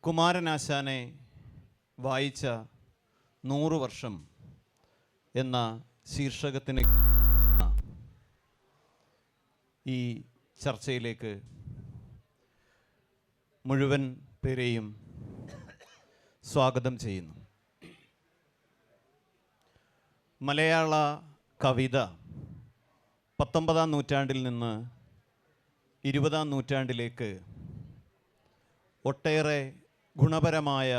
കുമാരനാശാനെ വായിച്ച 100 വർഷം എന്ന ശീർഷകത്തിന് ഈ ചർച്ചയിലേക്ക് മുഴുവൻ പേരെയും സ്വാഗതം ചെയ്യുന്നു. മലയാള കവിത 19-ാം നൂറ്റാണ്ടിൽ നിന്ന് 20-ാം നൂറ്റാണ്ടിലേക്ക് ഒട്ടേറെ ഗുണപരമായ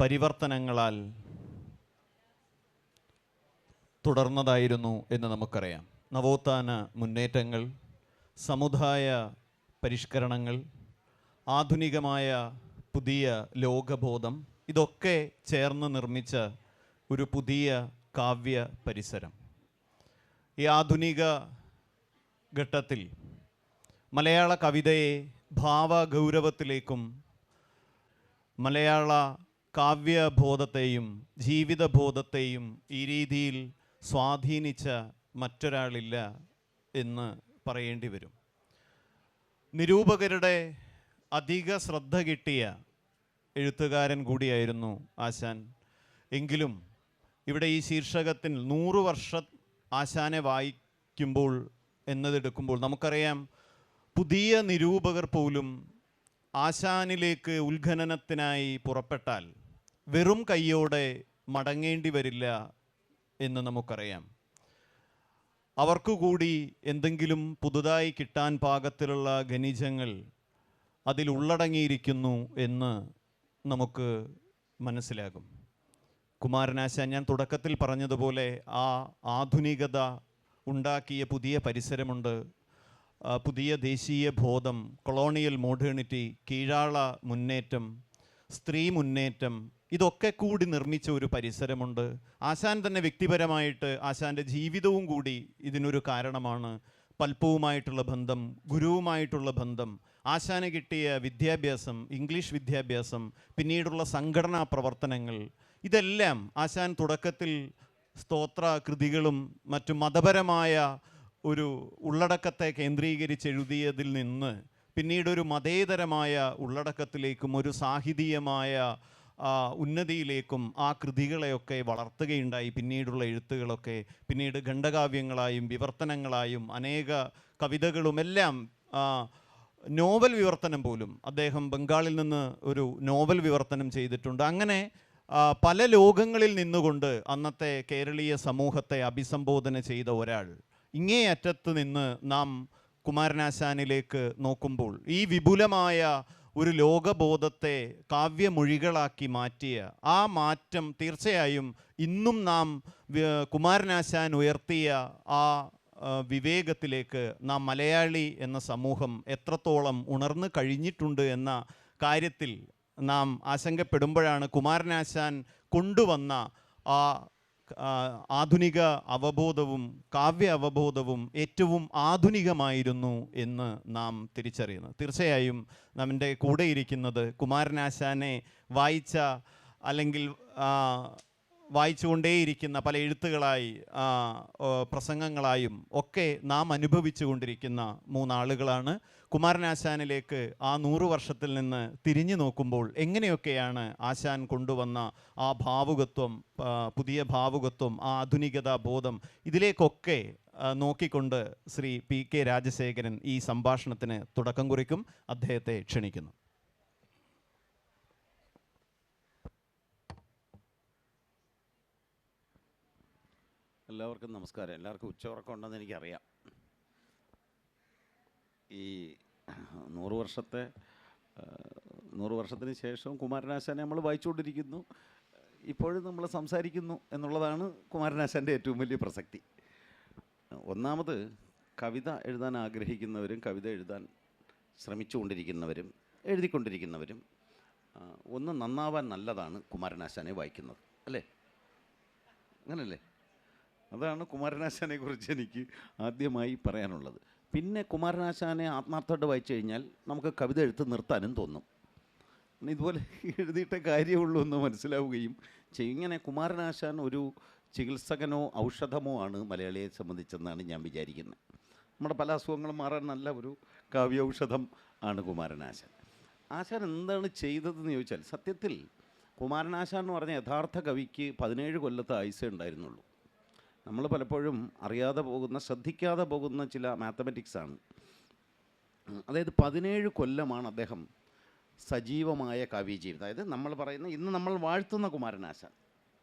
പരിവർത്തനങ്ങളാൽ തുടർന്നതായിരുന്നു എന്ന് നമുക്കറിയാം. നവോത്ഥാന മുന്നേറ്റങ്ങൾ, സമുദായ പരിഷ്കരണങ്ങൾ, ആധുനികമായ പുതിയ ലോകബോധം, ഇതൊക്കെ ചേർന്ന് നിർമ്മിച്ച ഒരു പുതിയ കാവ്യ പരിസരം. ഈ ആധുനിക ഘട്ടത്തിൽ മലയാള കവിതയെ ഭാവഗൗരവത്തിലേക്കും മലയാള കാവ്യബോധത്തെയും ജീവിതബോധത്തെയും ഈ രീതിയിൽ സ്വാധീനിച്ച മറ്റൊരാളില്ല എന്ന് പറയേണ്ടി വരും. നിരൂപകരുടെ അധിക ശ്രദ്ധ കിട്ടിയ എഴുത്തുകാരൻ കൂടിയായിരുന്നു ആശാൻ. എങ്കിലും ഇവിടെ ഈ ശീർഷകത്തിൽ 100 വർഷം ആശാനെ വായിക്കുമ്പോൾ എന്നതെടുക്കുമ്പോൾ നമുക്കറിയാം, പുതിയ നിരൂപകർ പോലും ആശാനിലേക്ക് ഉത്ഖനനത്തിനായി പുറപ്പെട്ടാൽ വെറും കൈയോടെ മടങ്ങേണ്ടി വരില്ല എന്ന് നമുക്കറിയാം. അവർക്കു കൂടി എന്തെങ്കിലും പുതുതായി കിട്ടാൻ പാകത്തിലുള്ള ഖനിജങ്ങൾ അതിലുള്ളടങ്ങിയിരിക്കുന്നു എന്ന് നമുക്ക് മനസ്സിലാകും. കുമാരനാശാൻ, ഞാൻ തുടക്കത്തിൽ പറഞ്ഞതുപോലെ, ആ ആധുനികത ഉണ്ടാക്കിയ പുതിയ പരിസരമുണ്ട്, പുതിയ ദേശീയ ബോധം, കൊളോണിയൽ മോഡേണിറ്റി, കീഴാള മുന്നേറ്റം, സ്ത്രീ മുന്നേറ്റം, ഇതൊക്കെ കൂടി നിർമ്മിച്ച ഒരു പരിസരമുണ്ട്. ആശാൻ തന്നെ വ്യക്തിപരമായിട്ട് ആശാൻ്റെ ജീവിതവും കൂടി ഇതിനൊരു കാരണമാണ്. പൽപ്പുവുമായിട്ടുള്ള ബന്ധം, ഗുരുവുമായിട്ടുള്ള ബന്ധം, ആശാന് കിട്ടിയ വിദ്യാഭ്യാസം, ഇംഗ്ലീഷ് വിദ്യാഭ്യാസം, പിന്നീടുള്ള സംഘടനാ പ്രവർത്തനങ്ങൾ, ഇതെല്ലാം ആശാൻ തുടക്കത്തിൽ സ്തോത്ര കൃതികളും മറ്റു മതപരമായ ഒരു ഉള്ളടക്കത്തെ കേന്ദ്രീകരിച്ചെഴുതിയതിൽ നിന്ന് പിന്നീടൊരു മതേതരമായ ഉള്ളടക്കത്തിലേക്കും ഒരു സാഹിതീയമായ ഉന്നതിയിലേക്കും ആ കൃതികളെയൊക്കെ വളർത്തുകയുണ്ടായി. പിന്നീടുള്ള എഴുത്തുകളൊക്കെ പിന്നീട് ഖണ്ഡകാവ്യങ്ങളായും വിവർത്തനങ്ങളായും അനേക കവിതകളുമെല്ലാം, നോവൽ വിവർത്തനം പോലും അദ്ദേഹം ബംഗാളിൽ നിന്ന് ഒരു നോവൽ വിവർത്തനം ചെയ്തിട്ടുണ്ട്. അങ്ങനെ പല ലോകങ്ങളിൽ നിന്നുകൊണ്ട് അന്നത്തെ കേരളീയ സമൂഹത്തെ അഭിസംബോധന ചെയ്ത ഒരാൾ. ഇങ്ങേയറ്റത്ത് നിന്ന് നാം കുമാരനാശാനിലേക്ക് നോക്കുമ്പോൾ ഈ വിപുലമായ ഒരു ലോകബോധത്തെ കാവ്യമൊഴികളാക്കി മാറ്റിയ ആ മാറ്റം തീർച്ചയായും ഇന്നും നാം കുമാരനാശാൻ ഉയർത്തിയ ആ വിവേകത്തിലേക്ക് നാം മലയാളി എന്ന സമൂഹം എത്രത്തോളം ഉണർന്നു കഴിഞ്ഞിട്ടുണ്ട് എന്ന കാര്യത്തിൽ നാം ആശങ്കപ്പെടുമ്പോഴാണ് കുമാരനാശാൻ കൊണ്ടുവന്ന ആ ആധുനിക അവബോധവും കാവ്യ അവബോധവും ഏറ്റവും ആധുനികമായിരുന്നു എന്ന് നാം തിരിച്ചറിയുന്നത്. തീർച്ചയായും നമ്മുടെ കൂടെ ഇരിക്കുന്നത് കുമാരനാശാനെ വായിച്ച അല്ലെങ്കിൽ വായിച്ചുകൊണ്ടേയിരിക്കുന്ന പല എഴുത്തുകളായി പ്രസംഗങ്ങളായും ഒക്കെ നാം അനുഭവിച്ചു കൊണ്ടിരിക്കുന്ന 3 ആളുകളാണ്. കുമാരനാശാനിലേക്ക് ആ 100 വർഷത്തിൽ നിന്ന് തിരിഞ്ഞു നോക്കുമ്പോൾ എങ്ങനെയൊക്കെയാണ് ആശാൻ കൊണ്ടുവന്ന ആ ഭാവുകത്വം, പുതിയ ഭാവുകത്വം, ആ ആധുനികതാ ബോധം, ഇതിലേക്കൊക്കെ നോക്കിക്കൊണ്ട് ശ്രീ പി.കെ. രാജശേഖരൻ ഈ സംഭാഷണത്തിന് തുടക്കം കുറിക്കും. അദ്ദേഹത്തെ ക്ഷണിക്കുന്നു. എല്ലാവർക്കും നമസ്കാരം. എല്ലാവർക്കും ഉച്ചയുറക്കം ഉണ്ടെന്ന് എനിക്കറിയാം. ഈ 100 വർഷത്തിന് ശേഷം കുമാരനാശാനെ നമ്മൾ വായിച്ചുകൊണ്ടിരിക്കുന്നു, ഇപ്പോഴും നമ്മൾ സംസാരിക്കുന്നു എന്നുള്ളതാണ് കുമാരനാശാൻ്റെ ഏറ്റവും വലിയ പ്രസക്തി. ഒന്നാമത്, കവിത എഴുതാൻ ആഗ്രഹിക്കുന്നവരും കവിത എഴുതാൻ ശ്രമിച്ചുകൊണ്ടിരിക്കുന്നവരും എഴുതിക്കൊണ്ടിരിക്കുന്നവരും ഒന്ന് നന്നാവാൻ നല്ലതാണ് കുമാരനാശാനെ വായിക്കുന്നത്, അല്ലേ? അങ്ങനല്ലേ? അതാണ് കുമാരനാശാനെ കുറിച്ച് എനിക്ക് ആദ്യമായി പറയാനുള്ളത്. പിന്നെ കുമാരനാശാനെ ആത്മാർത്ഥമായിട്ട് വായിച്ചു കഴിഞ്ഞാൽ നമുക്ക് കവിത എഴുത്ത് നിർത്താനും തോന്നും. ഇതുപോലെ എഴുതിയിട്ട കാര്യമുള്ളൂ എന്ന് മനസ്സിലാവുകയും ചെയ്യും. ഇങ്ങനെ കുമാരനാശാൻ ഒരു ചികിത്സകനോ ഔഷധമോ ആണ് മലയാളിയെ സംബന്ധിച്ചെന്നാണ് ഞാൻ വിചാരിക്കുന്നത്. നമ്മുടെ പല അസുഖങ്ങളും മാറാൻ നല്ല ഒരു കാവ്യൌഷധം ആണ് കുമാരനാശാൻ. ആശാൻ എന്താണ് ചെയ്തതെന്ന് ചോദിച്ചാൽ, സത്യത്തിൽ കുമാരനാശാൻ എന്ന് പറഞ്ഞ യഥാർത്ഥ കവിക്ക് 17 കൊല്ലത്തെ ആയുസ്സേ ഉണ്ടായിരുന്നുള്ളൂ. നമ്മൾ പലപ്പോഴും അറിയാതെ പോകുന്ന, ശ്രദ്ധിക്കാതെ പോകുന്ന ചില മാത്തമെറ്റിക്സാണ്. അതായത് 17 കൊല്ലമാണ് അദ്ദേഹം സജീവമായ കാവ്യജീവിതം. അതായത് നമ്മൾ പറയുന്ന, ഇന്ന് നമ്മൾ വാഴ്ത്തുന്ന കുമാരനാശാൻ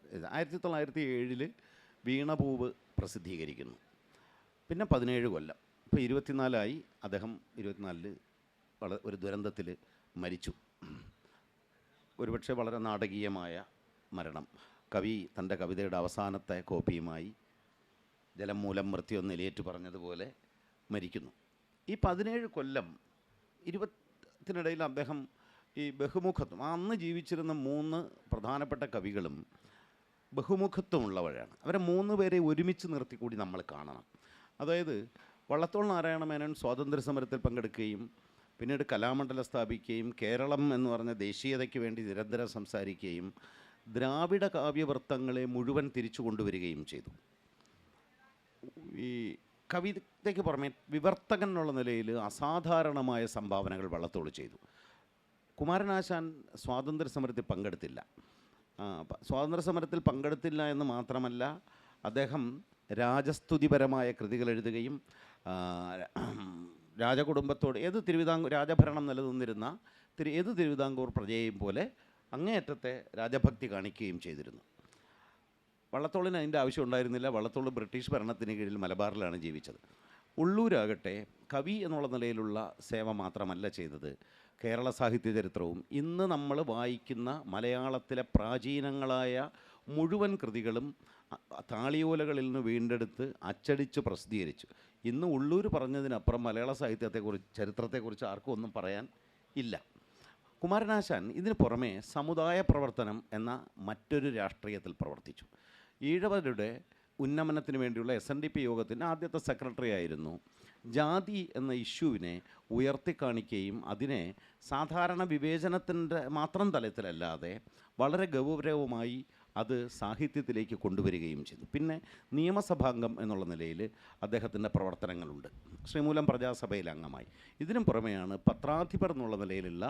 1907 വീണപൂവ് പ്രസിദ്ധീകരിക്കുന്നു. പിന്നെ 17 കൊല്ലം, ഇപ്പോൾ 24 അദ്ദേഹം 24 ഒരു ദുരന്തത്തിൽ മരിച്ചു. ഒരുപക്ഷെ വളരെ നാടകീയമായ മരണം. കവി തൻ്റെ കവിതയുടെ അവസാനത്തെ കോപ്പിയുമായി ജലം മൂലം മൃത്യു നിലയേറ്റു പറഞ്ഞതുപോലെ മരിക്കുന്നു. ഈ 17 കൊല്ലം 20-ത്തിനിടയിൽ അദ്ദേഹം ഈ ബഹുമുഖത്വം, അന്ന് ജീവിച്ചിരുന്ന 3 പ്രധാനപ്പെട്ട കവികളും ബഹുമുഖത്വമുള്ളവരാണ്. അവരെ 3 പേരെ ഒരുമിച്ച് നിർത്തിക്കൂടി നമ്മൾ കാണണം. അതായത് വള്ളത്തോൾ നാരായണ മേനോൻ സ്വാതന്ത്ര്യ സമരത്തിൽ പങ്കെടുക്കുകയും പിന്നീട് കലാമണ്ഡലം സ്ഥാപിക്കുകയും കേരളം എന്ന് പറഞ്ഞ ദേശീയതയ്ക്ക് വേണ്ടി നിരന്തരം സംസാരിക്കുകയും ദ്രാവിഡ കാവ്യവൃത്തങ്ങളെ മുഴുവൻ തിരിച്ചു കൊണ്ടുവരികയും ചെയ്തു. ഈ കവിതയ്ക്ക് പുറമെ വിവർത്തകൻ എന്നുള്ള നിലയിൽ അസാധാരണമായ സംഭാവനകൾ വള്ളത്തോൾ ചെയ്തു. കുമാരനാശാൻ സ്വാതന്ത്ര്യ സമരത്തിൽ പങ്കെടുത്തില്ല. സ്വാതന്ത്ര്യ സമരത്തിൽ പങ്കെടുത്തില്ല എന്ന് മാത്രമല്ല, അദ്ദേഹം രാജസ്തുതിപരമായ കൃതികൾ എഴുതുകയും രാജകുടുംബത്തോട്, രാജഭരണം നിലനിന്നിരുന്ന തിരുവിതാംകൂർ പ്രജയെയും പോലെ അങ്ങേയറ്റത്തെ രാജഭക്തി കാണിക്കുകയും ചെയ്തിരുന്നു. വള്ളത്തോളിന് അതിൻ്റെ ആവശ്യം ഉണ്ടായിരുന്നില്ല. വള്ളത്തോൾ ബ്രിട്ടീഷ് ഭരണത്തിന് കീഴിൽ മലബാറിലാണ് ജീവിച്ചത്. ഉള്ളൂരാകട്ടെ കവി എന്നുള്ള നിലയിലുള്ള സേവ മാത്രമല്ല ചെയ്തത്, കേരള സാഹിത്യ ചരിത്രവും ഇന്ന് നമ്മൾ വായിക്കുന്ന മലയാളത്തിലെ പ്രാചീനങ്ങളായ മുഴുവൻ കൃതികളും താളിയോലകളിൽ നിന്ന് വീണ്ടെടുത്ത് അച്ചടിച്ച് പ്രസിദ്ധീകരിച്ചു. ഇന്ന് ഉള്ളൂർ പറഞ്ഞതിനപ്പുറം മലയാള സാഹിത്യത്തെക്കുറിച്ച്, ചരിത്രത്തെക്കുറിച്ച് ആർക്കും ഒന്നും പറയാൻ ഇല്ല. കുമാരനാശാൻ ഇതിന് പുറമെ സമുദായ പ്രവർത്തനം എന്ന മറ്റൊരു രാഷ്ട്രീയത്തിൽ പ്രവർത്തിച്ചു. ഈഴവരുടെ ഉന്നമനത്തിന് വേണ്ടിയുള്ള SNDP യോഗത്തിൻ്റെ ആദ്യത്തെ സെക്രട്ടറി ആയിരുന്നു. ജാതി എന്ന ഇഷ്യൂവിനെ ഉയർത്തിക്കാണിക്കുകയും അതിനെ സാധാരണ വിവേചനത്തിൻ്റെ മാത്രം തലത്തിലല്ലാതെ വളരെ ഗൗരവമായി അത് സാഹിത്യത്തിലേക്ക് കൊണ്ടുവരികയും ചെയ്തു. പിന്നെ നിയമസഭാംഗം എന്നുള്ള നിലയിൽ അദ്ദേഹത്തിൻ്റെ പ്രവർത്തനങ്ങളുണ്ട്. ശ്രീമൂലം പ്രജാസഭയിൽ അംഗമായി. ഇതിനും പുറമെയാണ് പത്രാധിപർ എന്നുള്ള നിലയിലുള്ള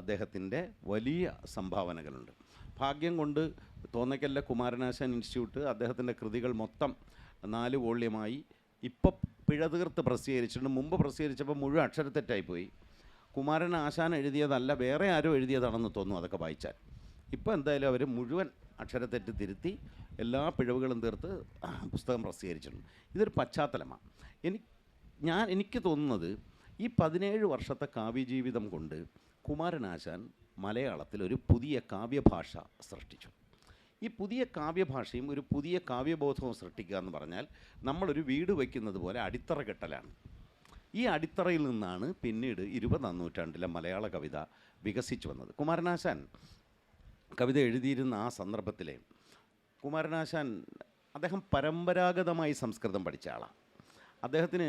അദ്ദേഹത്തിൻ്റെ വലിയ സംഭാവനകളുണ്ട്. ഭാഗ്യം കൊണ്ട് തോന്നയ്ക്കലിലെ കുമാരനാശാൻ ഇൻസ്റ്റിറ്റ്യൂട്ട് അദ്ദേഹത്തിൻ്റെ കൃതികൾ മൊത്തം 4 വോള്യമായി ഇപ്പോൾ പിഴ തീർത്ത് പ്രസിദ്ധീകരിച്ചിട്ടുണ്ട്. മുമ്പ് പ്രസിദ്ധീകരിച്ചപ്പോൾ മുഴുവൻ അക്ഷരത്തെറ്റായിപ്പോയി. കുമാരനാശാൻ എഴുതിയതല്ല, വേറെ ആരോ എഴുതിയതാണെന്ന് തോന്നുന്നു അതൊക്കെ വായിച്ചാൽ. ഇപ്പോൾ എന്തായാലും അവർ മുഴുവൻ അക്ഷരത്തെറ്റ് തിരുത്തി എല്ലാ പിഴവുകളും തീർത്ത് പുസ്തകം പ്രസിദ്ധീകരിച്ചിട്ടുണ്ട്. ഇതൊരു പശ്ചാത്തലമാണ്. എനിക്ക് തോന്നുന്നത് ഈ 17 വർഷത്തെ കാവ്യജീവിതം കൊണ്ട് കുമാരനാശാൻ മലയാളത്തിൽ ഒരു പുതിയ കാവ്യഭാഷ സൃഷ്ടിച്ചു. ഈ പുതിയ കാവ്യഭാഷയും ഒരു പുതിയ കാവ്യബോധവും സൃഷ്ടിക്കുക എന്ന് പറഞ്ഞാൽ നമ്മളൊരു വീട് വയ്ക്കുന്നത് പോലെ അടിത്തറ കെട്ടലാണ്. ഈ അടിത്തറയിൽ നിന്നാണ് പിന്നീട് 20-ാം നൂറ്റാണ്ടിലെ മലയാള കവിത വികസിച്ചു വന്നത്. കുമാരനാശാൻ കവിത എഴുതിയിരുന്ന ആ സന്ദർഭത്തിലെ കുമാരനാശാൻ അദ്ദേഹം പരമ്പരാഗതമായി സംസ്കൃതം പഠിച്ച ആളാണ്. അദ്ദേഹത്തിന്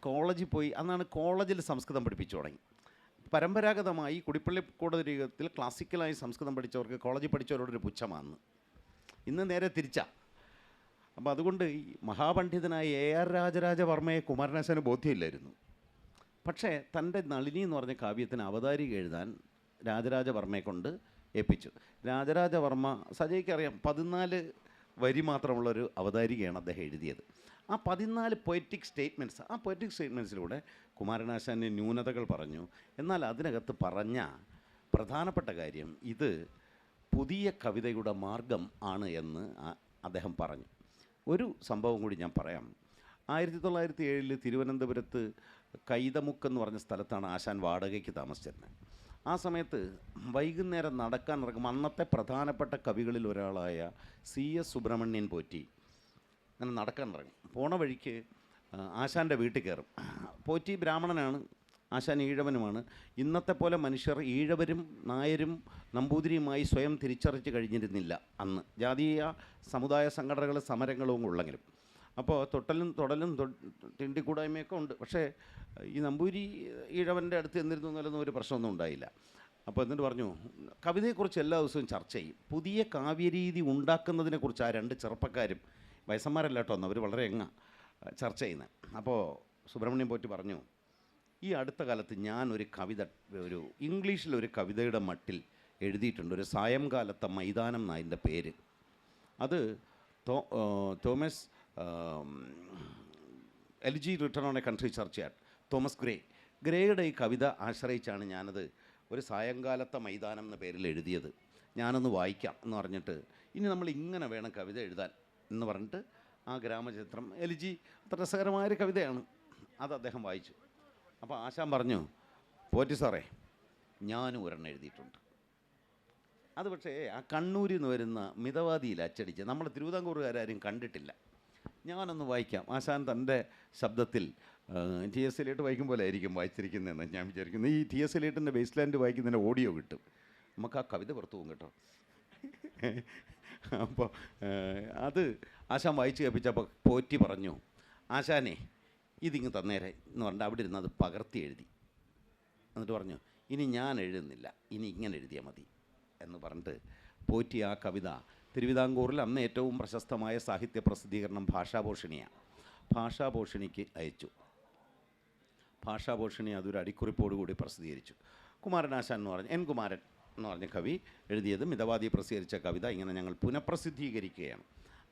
കോളേജിൽ പോയി, അന്നാണ് കോളേജിൽ സംസ്കൃതം പഠിപ്പിച്ചു തുടങ്ങി. പരമ്പരാഗതമായി കുടിപ്പള്ളിക്കോട് രീതിയിൽ ക്ലാസിക്കലായി സംസ്കൃതം പഠിച്ചവർക്ക് കോളേജിൽ പഠിച്ചവരോടൊരു പുച്ഛമാണ്. ഇന്ന് നേരെ തിരിച്ചാണ്. അപ്പോൾ അതുകൊണ്ട് ഈ മഹാപണ്ഡിതനായ AR രാജരാജവർമ്മയെ കുമാരനാശാന് ബോധ്യമില്ലായിരുന്നു. പക്ഷേ തൻ്റെ നളിനി എന്ന് പറഞ്ഞ കാവ്യത്തിന് അവതാരിക എഴുതാൻ രാജരാജവർമ്മയെ കൊണ്ട് ഏൽപ്പിച്ചു. രാജരാജവർമ്മ, സജയ്ക്കറിയാം, 14 വരി മാത്രമുള്ളൊരു അവതാരികയാണ് അദ്ദേഹം എഴുതിയത്. ആ 14 പൊയറ്റിക് സ്റ്റേറ്റ്മെൻറ്റ്സ്, ആ പൊയറ്റിക് സ്റ്റേറ്റ്മെൻറ്റ്സിലൂടെ കുമാരനാശാൻ്റെ ന്യൂനതകൾ പറഞ്ഞു. എന്നാൽ അതിനകത്ത് പറഞ്ഞ പ്രധാനപ്പെട്ട കാര്യം ഇത് പുതിയ കവിതയുടെ മാർഗം ആണ് എന്ന് അദ്ദേഹം പറഞ്ഞു. ഒരു സംഭവം കൂടി ഞാൻ പറയാം. 1907 തിരുവനന്തപുരത്ത് കൈതമുക്കെന്ന് പറഞ്ഞ സ്ഥലത്താണ് ആശാൻ വാടകയ്ക്ക് താമസിച്ചിരുന്നത്. ആ സമയത്ത് വൈകുന്നേരം നടക്കാൻ ഇറങ്ങും അന്നത്തെ പ്രധാനപ്പെട്ട കവികളിൽ ഒരാളായ CS സുബ്രഹ്മണ്യൻ പോറ്റി അങ്ങനെ നടക്കാൻ ഇറങ്ങും. പോണ വഴിക്ക് ആശാൻ്റെ വീട്ടിൽ കയറും. പോറ്റി ബ്രാഹ്മണനാണ്, ആശാൻ ഈഴവനുമാണ്. ഇന്നത്തെ പോലെ മനുഷ്യർ ഈഴവരും നായരും നമ്പൂതിരിയുമായി സ്വയം തിരിച്ചറിച്ച് കഴിഞ്ഞിരുന്നില്ല അന്ന്. ജാതീയ സമുദായ സംഘടനകൾ സമരങ്ങളും ഉള്ളെങ്കിലും. അപ്പോൾ തൊടലും തിണ്ടിക്കൂടായ്മയൊക്കെ ഉണ്ട്. പക്ഷേ ഈ നമ്പൂരി ഈഴവൻ്റെ അടുത്ത് എന്നിരുന്നു എന്നൊന്നും ഒരു പ്രശ്നമൊന്നും ഉണ്ടായില്ല. അപ്പോൾ എന്നിട്ട് പറഞ്ഞു, കവിതയെക്കുറിച്ച് എല്ലാ ദിവസവും ചർച്ച ചെയ്യും. പുതിയ കാവ്യരീതി ഉണ്ടാക്കുന്നതിനെക്കുറിച്ച് ആ 2 ചെറുപ്പക്കാരും, വയസ്സന്മാരല്ല കേട്ടോ, അവർ വളരെ ചർച്ച ചെയ്യുന്നത്. അപ്പോൾ സുബ്രഹ്മണ്യം പോറ്റി പറഞ്ഞു, ഈ അടുത്ത കാലത്ത് ഞാനൊരു കവിത, ഒരു ഇംഗ്ലീഷിലൊരു കവിതയുടെ മട്ടിൽ എഴുതിയിട്ടുണ്ട്. ഒരു സായംകാലത്തെ മൈതാനം എന്നതിൻ്റെ പേര്. അത് Thomas LG written in a country churchyard, Thomas ഗ്രേയുടെ ഈ കവിത ആശ്രയിച്ചാണ് ഞാനത് ഒരു സായംകാലത്തെ മൈതാനം എന്ന പേരിൽ എഴുതിയത്. ഞാനൊന്ന് വായിക്കാം എന്ന് പറഞ്ഞിട്ട്, ഇനി നമ്മൾ ഇങ്ങനെ വേണം കവിത എഴുതാൻ എന്ന് പറഞ്ഞിട്ട് ആ ഗ്രാമചിത്രം LG അത്ര രസകരമായൊരു കവിതയാണ്. അത് അദ്ദേഹം വായിച്ചു. അപ്പോൾ ആശാൻ പറഞ്ഞു, പോറ്റി സാറേ ഞാനും ഒരെണ്ണം എഴുതിയിട്ടുണ്ട്. അത് പക്ഷേ ആ കണ്ണൂരിൽ നിന്ന് വരുന്ന മിതവാദിയിൽ അച്ചടിച്ച് നമ്മൾ തിരുവിതാംകൂറുകാരും കണ്ടിട്ടില്ല. ഞാനൊന്ന് വായിക്കാം. ആശാൻ തൻ്റെ ശബ്ദത്തിൽ TS Eliot വായിക്കും പോലെ ആയിരിക്കും വായിച്ചിരിക്കുന്നതെന്ന് ഞാൻ വിചാരിക്കുന്നു. ഈ TS Eliotൻ്റെ വേസ്റ്റ് ലാൻഡ് വായിക്കുന്നതിൻ്റെ ഓഡിയോ കിട്ടും. നമുക്ക് ആ കവിത പുറത്തു പോകും കേട്ടോ. അപ്പോൾ അത് ആശാൻ വായിച്ച് കേൾപ്പിച്ചപ്പോൾ പോറ്റി പറഞ്ഞു, ആശാനെ ഇതിങ്ങ് തന്നേരെ എന്ന് പറഞ്ഞിട്ട് അവിടെ ഇരുന്ന് അത് പകർത്തി എഴുതി. എന്നിട്ട് പറഞ്ഞു, ഇനി ഞാൻ എഴുതുന്നില്ല, ഇനി ഇങ്ങനെ എഴുതിയാൽ മതി എന്ന് പറഞ്ഞിട്ട് പോറ്റി ആ കവിത തിരുവിതാംകൂറിൽ അന്ന് ഏറ്റവും പ്രശസ്തമായ സാഹിത്യ പ്രസിദ്ധീകരണം ഭാഷാഭൂഷണിയാണ്. ഭാഷാഭൂഷണിക്ക് അയച്ചു. ഭാഷാഭൂഷണി അതൊരു അടിക്കുറിപ്പോടുകൂടി പ്രസിദ്ധീകരിച്ചു. കുമാരനാശാൻ എന്ന് പറഞ്ഞ N. കുമാരൻ എന്ന് പറഞ്ഞ കവി എഴുതിയത് മിതവാദി പ്രസിദ്ധീകരിച്ച കവിത ഇങ്ങനെ ഞങ്ങൾ പുനഃപ്രസിദ്ധീകരിക്കുകയാണ്.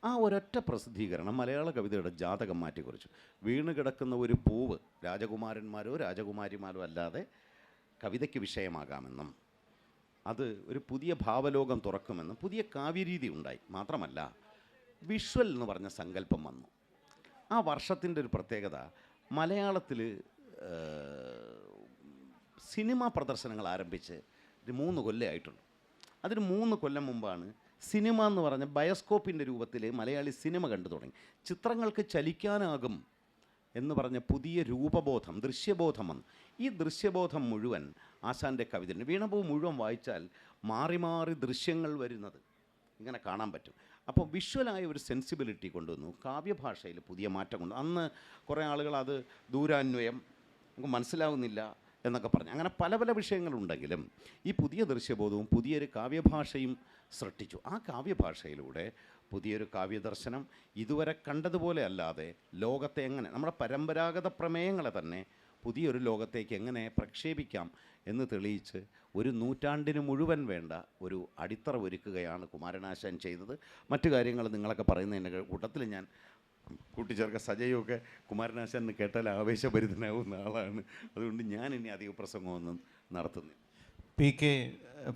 ആ ഒരൊറ്റ പ്രസിദ്ധീകരണം മലയാള കവിതയുടെ ജാതകം മാറ്റിക്കുറിച്ചു. വീണ് കിടക്കുന്ന ഒരു പൂവ് രാജകുമാരന്മാരോ രാജകുമാരിമാരോ അല്ലാതെ കവിതയ്ക്ക് വിഷയമാകാമെന്നും അത് ഒരു പുതിയ ഭാവലോകം തുറക്കുമെന്നും പുതിയ കാവ്യരീതി ഉണ്ടായി. മാത്രമല്ല വിഷ്വൽ എന്ന് പറഞ്ഞ സങ്കല്പം വന്നു. ആ വർഷത്തിൻ്റെ ഒരു പ്രത്യേകത, മലയാളത്തിൽ സിനിമാ പ്രദർശനങ്ങൾ ആരംഭിച്ച് ഒരു 3 കൊല്ലമായിട്ടുണ്ട്. അതിന് 3 കൊല്ലം മുമ്പാണ് സിനിമ എന്ന് പറഞ്ഞ ബയോസ്കോപ്പിൻ്റെ രൂപത്തിൽ മലയാളി സിനിമ കണ്ടു തുടങ്ങി. ചിത്രങ്ങൾക്ക് ചലിക്കാനാകും എന്ന് പറഞ്ഞ പുതിയ രൂപബോധം, ദൃശ്യബോധം വന്നു. ഈ ദൃശ്യബോധം മുഴുവൻ ആശാൻ്റെ കവിതയുണ്ട്. വീണപൂ മുഴുവൻ വായിച്ചാൽ മാറി മാറി ദൃശ്യങ്ങൾ വരുന്നത് ഇങ്ങനെ കാണാൻ പറ്റും. അപ്പോൾ വിഷ്വലായ ഒരു സെൻസിബിലിറ്റി കൊണ്ടുവന്നു. കാവ്യഭാഷയിൽ പുതിയ മാറ്റം കൊണ്ടു. അന്ന് കുറേ ആളുകൾ അത് ദൂരാന്വയം, നമുക്ക് മനസ്സിലാവുന്നില്ല എന്നൊക്കെ പറഞ്ഞു. അങ്ങനെ പല പല വിഷയങ്ങളുണ്ടെങ്കിലും ഈ പുതിയ ദൃശ്യബോധവും പുതിയൊരു കാവ്യഭാഷയും സൃഷ്ടിച്ചു. ആ കാവ്യഭാഷയിലൂടെ പുതിയൊരു കാവ്യദർശനം ഇതുവരെ കണ്ടതുപോലെ അല്ലാതെ ലോകത്തെ എങ്ങനെ, നമ്മുടെ പരമ്പരാഗത പ്രമേയങ്ങളെ തന്നെ പുതിയൊരു ലോകത്തേക്ക് എങ്ങനെ പ്രക്ഷേപിക്കാം എന്ന് തെളിയിച്ച് ഒരു നൂറ്റാണ്ടിന് മുഴുവൻ വേണ്ട ഒരു അടിത്തറ ഒരുക്കുകയാണ് കുമാരനാശാൻ ചെയ്തത്. മറ്റു കാര്യങ്ങൾ നിങ്ങളൊക്കെ പറയുന്നതിൻ്റെ കൂട്ടത്തിൽ ഞാൻ കൂട്ടിച്ചേർക്ക സജയൊക്കെ കുമാരനാശാൻ കേട്ടാൽ ആവേശഭരിതനാവുന്ന ആളാണ്. അതുകൊണ്ട് ഞാൻ ഇനി അധിക പ്രസംഗമൊന്നും നടത്തുന്നില്ല. PK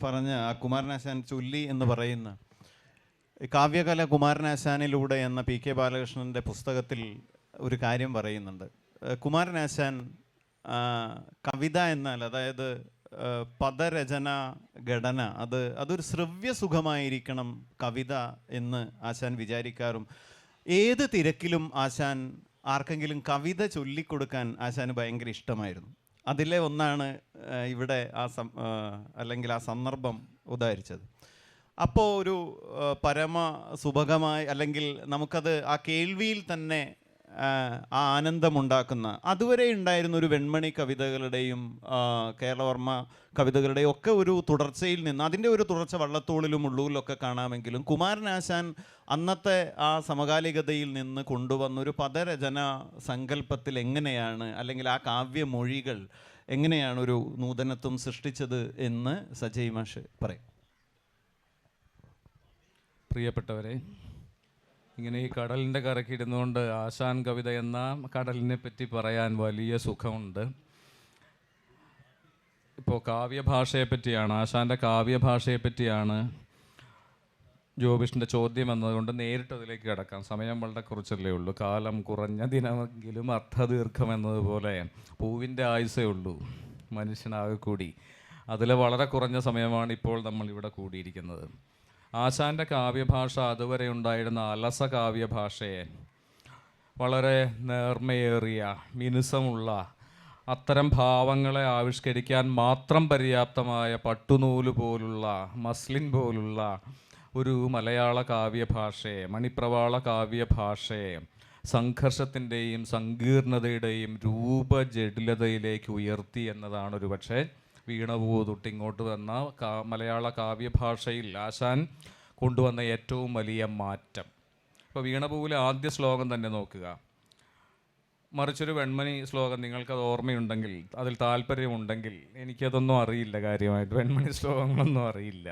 പറഞ്ഞ ആ കുമാരനാശാൻ ചൊല്ലി എന്ന് പറയുന്ന കാവ്യകല കുമാരനാശാനിലൂടെ എന്ന PK ബാലകൃഷ്ണൻ്റെ പുസ്തകത്തിൽ ഒരു കാര്യം പറയുന്നുണ്ട്. കുമാരനാശാൻ കവിത എന്നാൽ, അതായത് പദരചന ഘടന, അതൊരു ശ്രവ്യസുഖമായിരിക്കണം കവിത എന്ന് ആശാൻ വിചാരിക്കാറും ഏത് തിരക്കിലും ആശാൻ ആർക്കെങ്കിലും കവിത ചൊല്ലിക്കൊടുക്കാൻ ആശാന് ഭയങ്കര ഇഷ്ടമായിരുന്നു. അതിലെ ഒന്നാണ് ഇവിടെ അല്ലെങ്കിൽ ആ സന്ദർഭം ഉദാഹരിച്ചത്. അപ്പോൾ ഒരു പരമ സുഭഗമായി, അല്ലെങ്കിൽ നമുക്കത് ആ കേൾവിയിൽ തന്നെ ആ ആനന്ദമുണ്ടാക്കുന്ന, അതുവരെ ഉണ്ടായിരുന്ന ഒരു വെൺമണി കവിതകളുടെയും കേരളവർമ്മ കവിതകളുടെയും ഒക്കെ ഒരു തുടർച്ചയിൽ നിന്ന്, അതിൻ്റെ ഒരു തുടർച്ച വള്ളത്തോളിലും ഉള്ളൂരിലൊക്കെ കാണാമെങ്കിലും കുമാരനാശാൻ അന്നത്തെ ആ സമകാലികതയിൽ നിന്ന് കൊണ്ടുവന്ന ഒരു പദരചന സങ്കല്പത്തിൽ എങ്ങനെയാണ്, അല്ലെങ്കിൽ ആ കാവ്യമൊഴികൾ എങ്ങനെയാണ് ഒരു നൂതനത്വം സൃഷ്ടിച്ചത് എന്ന് സജയ് മാഷ് പറയും. പ്രിയപ്പെട്ടവരെ, ഇങ്ങനെ ഈ കടലിൻ്റെ കരക്കിരുന്നുകൊണ്ട് ആശാൻ കവിത എന്ന കടലിനെ പറ്റി പറയാൻ വലിയ സുഖമുണ്ട്. ഇപ്പോൾ കാവ്യഭാഷയെപ്പറ്റിയാണ്, ആശാൻ്റെ കാവ്യഭാഷയെപ്പറ്റിയാണ് ജോബിഷിൻ്റെ ചോദ്യം എന്നതുകൊണ്ട് നേരിട്ട് അതിലേക്ക് കിടക്കാം. സമയം വളരെ കുറച്ചല്ലേ ഉള്ളൂ. കാലം കുറഞ്ഞ ദിനമെങ്കിലും അർത്ഥദീർഘം എന്നതുപോലെ പൂവിൻ്റെ ആയുസേ ഉള്ളൂ മനുഷ്യനാകെ കൂടി. അതിൽ വളരെ കുറഞ്ഞ സമയമാണ് ഇപ്പോൾ നമ്മൾ ഇവിടെ കൂടിയിരിക്കുന്നത്. ആശാൻ്റെ കാവ്യഭാഷ അതുവരെ ഉണ്ടായിരുന്ന അലസ കാവ്യഭാഷയെ വളരെ നേർമയേറിയ, മിനുസമുള്ള, അത്തരം ഭാവങ്ങളെ ആവിഷ്കരിക്കാൻ മാത്രം പര്യാപ്തമായ പട്ടുനൂല് പോലുള്ള, മസ്ലിൻ പോലുള്ള ഒരു മലയാള കാവ്യഭാഷയെ, മണിപ്രവാള കാവ്യഭാഷയെ സംഘർഷത്തിൻ്റെയും സങ്കീർണതയുടെയും രൂപജടിലതയിലേക്ക് ഉയർത്തി എന്നതാണ് ഒരു പക്ഷേ വീണപൂ തൊട്ടിങ്ങോട്ട് വന്ന മലയാള കാവ്യഭാഷയിൽ ആശാൻ കൊണ്ടുവന്ന ഏറ്റവും വലിയ മാറ്റം. ഇപ്പോൾ വീണപൂവിലെ ആദ്യ ശ്ലോകം തന്നെ നോക്കുക. മറിച്ചൊരു വെൺമണി ശ്ലോകം നിങ്ങൾക്കത് ഓർമ്മയുണ്ടെങ്കിൽ, അതിൽ താല്പര്യമുണ്ടെങ്കിൽ, എനിക്കതൊന്നും അറിയില്ല കാര്യമായിട്ട്, വെൺമണി ശ്ലോകങ്ങളൊന്നും അറിയില്ല.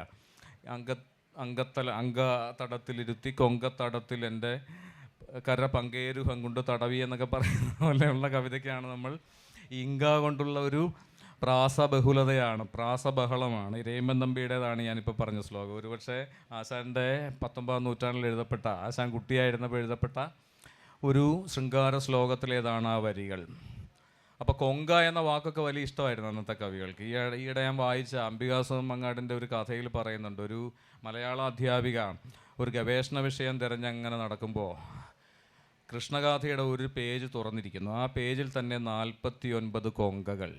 അങ്കത്തടത്തിലിരുത്തി കൊങ്കത്തടത്തിൽ എൻ്റെ കര പങ്കേരുഹം കൊണ്ട് തടവി എന്നൊക്കെ പറയുന്ന പോലെയുള്ള കവിതയ്ക്കാണ് നമ്മൾ ഇങ്ക കൊണ്ടുള്ള ഒരു പ്രാസബഹുലതയാണ്, പ്രാസബഹളമാണ്. രേമൻ തമ്പിയുടേതാണ് ഞാനിപ്പോൾ പറഞ്ഞ ശ്ലോകം. ഒരുപക്ഷെ ആശാൻ്റെ 19-ാം നൂറ്റാണ്ടിൽ എഴുതപ്പെട്ട, ആശാൻ കുട്ടിയായിരുന്നപ്പോൾ എഴുതപ്പെട്ട ഒരു ശൃംഗാര ശ്ലോകത്തിലേതാണ് ആ വരികൾ. അപ്പോൾ കൊങ്ക എന്ന വാക്കൊക്കെ വലിയ ഇഷ്ടമായിരുന്നു അന്നത്തെ കവികൾക്ക്. ഈയിടെ ഞാൻ വായിച്ച അംബികാസുധൻ മങ്ങാടിൻ്റെ ഒരു കഥയിൽ പറയുന്നുണ്ട്, ഒരു മലയാള അധ്യാപിക ഒരു ഗവേഷണ വിഷയം തിരഞ്ഞങ്ങനെ നടക്കുമ്പോൾ കൃഷ്ണഗാഥയുടെ ഒരു പേജ് തുറന്നിരിക്കുന്നു. ആ പേജിൽ തന്നെ 49 കൊങ്കകൾ.